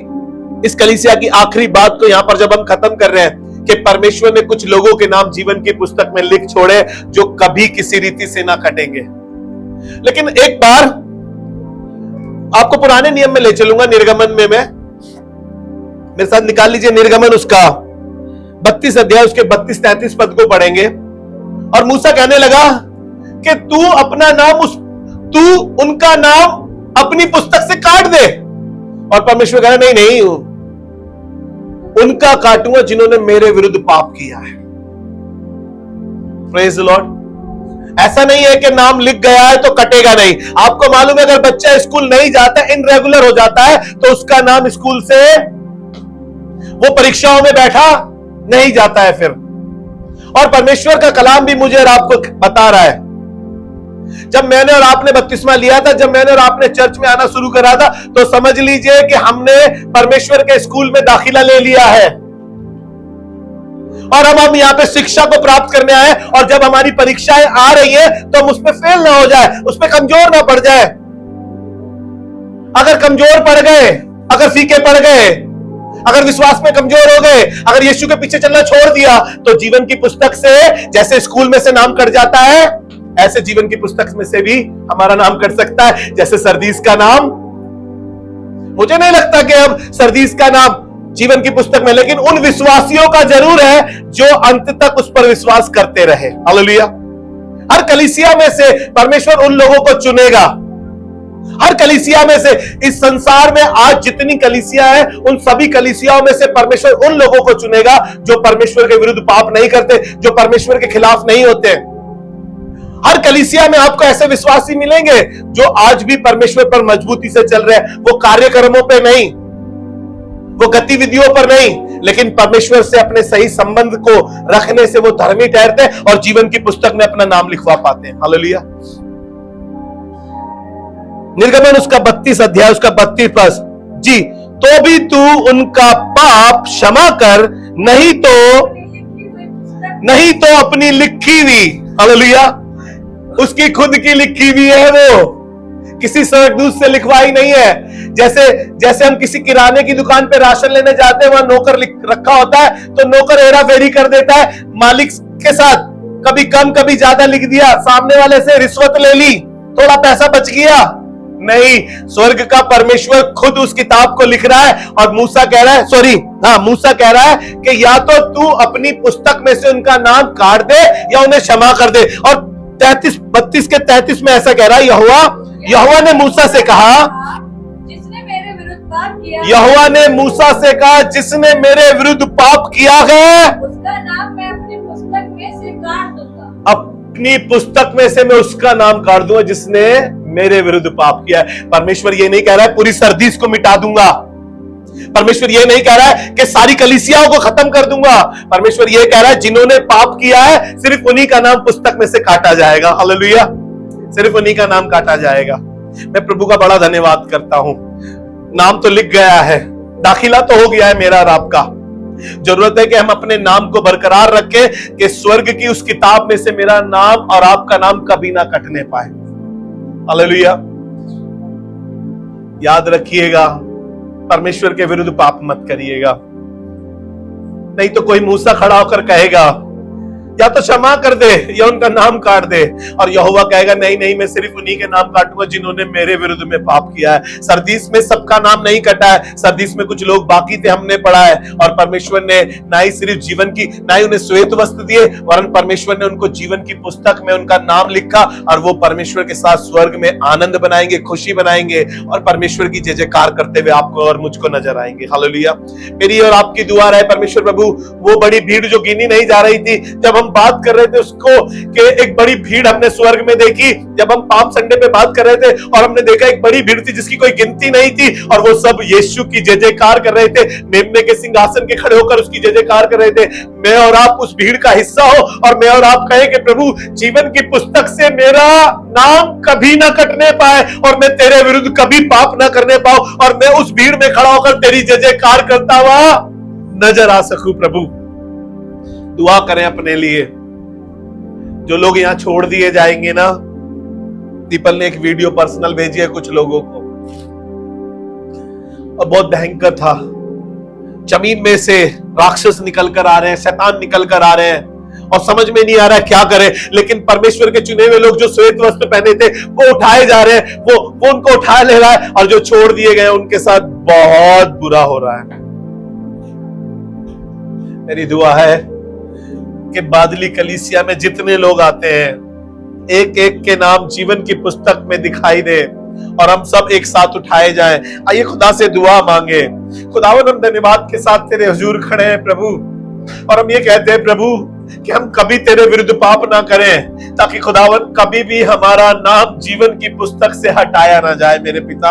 इस कलीसिया की आखिरी बात को यहां पर जब हम खत्म कर रहे हैं कि परमेश्वर ने कुछ लोगों के नाम जीवन की पुस्तक में लिख छोड़े जो कभी किसी रीति से ना कटेंगे। लेकिन एक बार आपको पुराने नियम में ले चलूंगा, निर्गमन में मैं मेरे साथ निकाल लीजिए निर्गमन उसका 32 अध्याय, उसके 32-33 पद को पढ़ेंगे। और मूसा कहने लगा कि तू उनका नाम अपनी पुस्तक से काट दे। और परमेश्वर कह रहा नहीं, उनका काटूंगा जिन्होंने मेरे विरुद्ध पाप किया है। Praise the Lord. ऐसा नहीं है कि नाम लिख गया है तो कटेगा नहीं। आपको मालूम है अगर बच्चा स्कूल नहीं जाता, इनरेगुलर हो जाता है, तो उसका नाम स्कूल से, वो परीक्षाओं में बैठा नहीं जाता है फिर। और परमेश्वर का कलाम भी मुझे और आपको बता रहा है। जब मैंने और आपने बपतिस्मा लिया था, जब मैंने और आपने चर्च में आना शुरू करा था, तो समझ लीजिए कि हमने परमेश्वर के स्कूल में दाखिला ले लिया है। और हम यहाँ पे शिक्षा को प्राप्त करने आए, और जब हमारी परीक्षाएं आ रही है तो हम उसमें फेल ना हो जाए, उसमें कमजोर ना पड़ जाए। अगर कमजोर पड़ गए, अगर फीके पड़ गए, अगर विश्वास में कमजोर हो गए, अगर यीशु के पीछे चलना छोड़ दिया, तो जीवन की पुस्तक से जैसे स्कूल में से नाम कट जाता है, ऐसे जीवन की पुस्तक में से भी हमारा नाम कट सकता है। जैसे सरदीस का नाम, मुझे नहीं लगता कि अब सरदीस का नाम जीवन की पुस्तक में, लेकिन उन विश्वासियों का जरूर है जो अंत तक उस पर विश्वास करते रहे। हालेलुया। हर कलीसिया में से परमेश्वर उन लोगों को चुनेगा। हर कलीसिया में से, इस संसार में आज जितनी कलीसिया है, उन सभी कलीसियाओं में से परमेश्वर उन लोगों को चुनेगा जो परमेश्वर के विरुद्ध पाप नहीं करते, जो परमेश्वर के खिलाफ नहीं होते। हर कलीसिया में आपको ऐसे विश्वासी मिलेंगे जो आज भी परमेश्वर पर मजबूती से चल रहे हैं। वो कार्यक्रमों पे नहीं, वो गतिविधियों पर नहीं, लेकिन परमेश्वर से अपने सही संबंध को रखने से वो धर्मी ठहरते हैं और जीवन की पुस्तक में अपना नाम लिखवा पाते हैं। हालेलुया। निर्गमन उसका 32 अध्याय, उसका 32 पद। जी, तो भी तू उनका पाप क्षमा कर, नहीं तो अपनी लिखी हुई, हालेलुया, उसकी खुद की लिखी हुई है, वो किसी स्वर्गदूत से लिखवाई नहीं है। जैसे हम किसी किराने की दुकान पे राशन लेने जाते हैं, वहां नौकर रखा होता है, तो नौकर हेरा फेरी कर देता है मालिक के साथ, कभी कम कभी ज्यादा लिख दिया, सामने वाले से रिश्वत ले ली, थोड़ा पैसा बच गया। नहीं, स्वर्ग का परमेश्वर खुद उस किताब को लिख रहा है। और मूसा कह रहा है कि या तो तू अपनी पुस्तक में से उनका नाम काट दे या उन्हें क्षमा कर दे। और 32 के 33 में ऐसा कह रहा है, यहोवा ने मूसा से कहा, जिसने मेरे विरुद्ध पाप किया, यहोवा ने मूसा से कहा, जिसने मेरे विरुद्ध पाप किया है, उसका नाम मैं अपनी पुस्तक में से काट दूंगा। अपनी पुस्तक में से मैं उसका नाम काट दूंगा जिसने मेरे विरुद्ध पाप किया है। परमेश्वर ये नहीं कह रहा है पूरी सरदीस को मिटा दूंगा। परमेश्वर ये नहीं कह रहा है कि सारी कलीसियाओं को खत्म कर दूंगा। परमेश्वर ये कह रहा है जिन्होंने पाप किया है, सिर्फ उन्हीं का नाम पुस्तक में से काटा जाएगा। हालेलुया। सिर्फ उन्हीं का नाम काटा जाएगा। मैं प्रभु का बड़ा धन्यवाद करता हूं। नाम तो लिख गया है, दाखिला तो हो गया है मेरा और आपका। जरूरत है कि हम अपने नाम को बरकरार रखें कि स्वर्ग की उस किताब में से मेरा नाम और आपका नाम कभी ना कटने पाए। हालेलुया। याद रखिएगा, परमेश्वर के विरुद्ध पाप मत करिएगा, नहीं तो कोई मूसा खड़ा होकर कहेगा या तो क्षमा कर दे या उनका नाम काट दे, और यहोवा कहेगा नहीं, मैं सिर्फ उन्हीं के नाम काटूंगा जिन्होंने मेरे विरुद्ध में पाप किया है। सरदीस में सबका नाम नहीं कटा है, सरदीस में कुछ लोग बाकी थे, हमने पढ़ा है। और परमेश्वर ने ना ही सिर्फ जीवन की, ना ही उन्हें श्वेत वस्त्र दिए, वरन परमेश्वर ने उनको जीवन की पुस्तक में उनका नाम लिखा, और वो परमेश्वर के साथ स्वर्ग में आनंद बनाएंगे, खुशी बनाएंगे, और परमेश्वर की जय जयकार करते हुए आपको और मुझको नजर आएंगे। हालेलुया। मेरी और आपकी दुआ रहे परमेश्वर प्रभु, वो बड़ी भीड़ जो गिनी नहीं जा रही थी, जब हम बात कर रहे थे उसको कि एक बड़ी भीड़ हमने स्वर्ग में देखी, जब हम पाम संडे पे बात कर रहे थे और हमने देखा एक बड़ी भीड़ थी जिसकी कोई गिनती नहीं थी, और वो सब यीशु की जय जयकार कर रहे थे, मेमने के सिंहासन के खड़े होकर उसकी जय जयकार कर रहे थे। मैं और आप उस भीड़ का हिस्सा हो, और मैं और आप कहें कि प्रभु जीवन की पुस्तक से मेरा नाम कभी ना कटने पाए, और मैं तेरे विरुद्ध कभी पाप ना करने पाऊं, और मैं उस भीड़ में खड़ा होकर तेरी जय जयकार करता हुआ नजर आ सकूं प्रभु। दुआ करें अपने लिए। जो लोग यहां छोड़ दिए जाएंगे ना, दीपल ने एक वीडियो पर्सनल भेजी है कुछ लोगों को, और बहुत भयंकर था। जमीन में से राक्षस निकल कर आ रहे हैं, शैतान निकल कर आ रहे हैं, और समझ में नहीं आ रहा है क्या करें। लेकिन परमेश्वर के चुने हुए लोग जो श्वेत वस्त्र पहने थे वो उठाए जा रहे हैं, वो उनको उठा ले रहा है, और जो छोड़ दिए गए उनके साथ बहुत बुरा हो रहा है। मेरी दुआ है कि बादली कलीसिया में जितने लोग आते हैं, एक एक के नाम जीवन की पुस्तक में दिखाई दे और हम सब एक साथ उठाए जाएं। आइए खुदा से दुआ मांगे। खुदावन, हम धन्यवाद के साथ तेरे हुजूर खड़े हैं प्रभु, और हम ये कहते हैं प्रभु कि हम कभी तेरे विरुद्ध पाप ना करें, ताकि खुदावन कभी भी हमारा नाम जीवन की पुस्तक से हटाया ना जाए। मेरे पिता,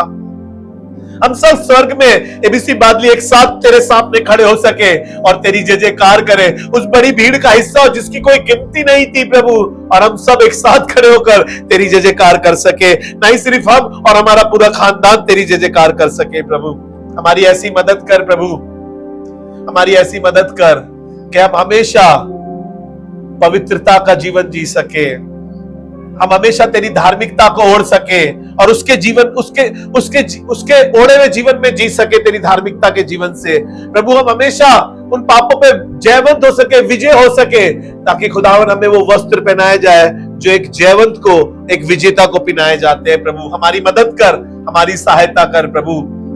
हम सब स्वर्ग में एबीसी बादली एक साथ तेरे सामने खड़े हो सके और तेरी जय जयकार करें। उस बड़ी भीड़ का हिस्सा हो जिसकी कोई गिनती नहीं थी प्रभु, और हम सब एक साथ खड़े होकर तेरी जय जयकार कर सके। नहीं सिर्फ हम और हमारा पूरा खानदान तेरी जय जयकार कर सके। प्रभु हमारी ऐसी मदद कर, प्रभु हमारी ऐसी मदद कर कि हम हमेशा पवित्रता का जीवन जी सके, हम हमेशा तेरी धार्मिकता को ओढ़ सके और उसके जीवन उसके ओढ़े हुए जीवन में जी सके तेरी धार्मिकता के जीवन से। प्रभु हम हमेशा उन पापों पे जयवंत हो सके, विजय हो सके, ताकि खुदावन हमें वो वस्त्र पहनाए जाए जो एक जयवंत को, एक विजेता को पहनाए जाते हैं। प्रभु हमारी मदद कर, हमारी सहायता कर। प्रभु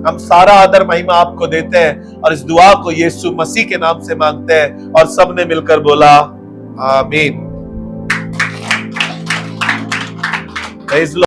हम सारा आदर महिमा आपको देते हैं और इस दुआ को यीशु मसीह के नाम से मांगते हैं, और सबने मिलकर बोला आमीन। Praise the Lord.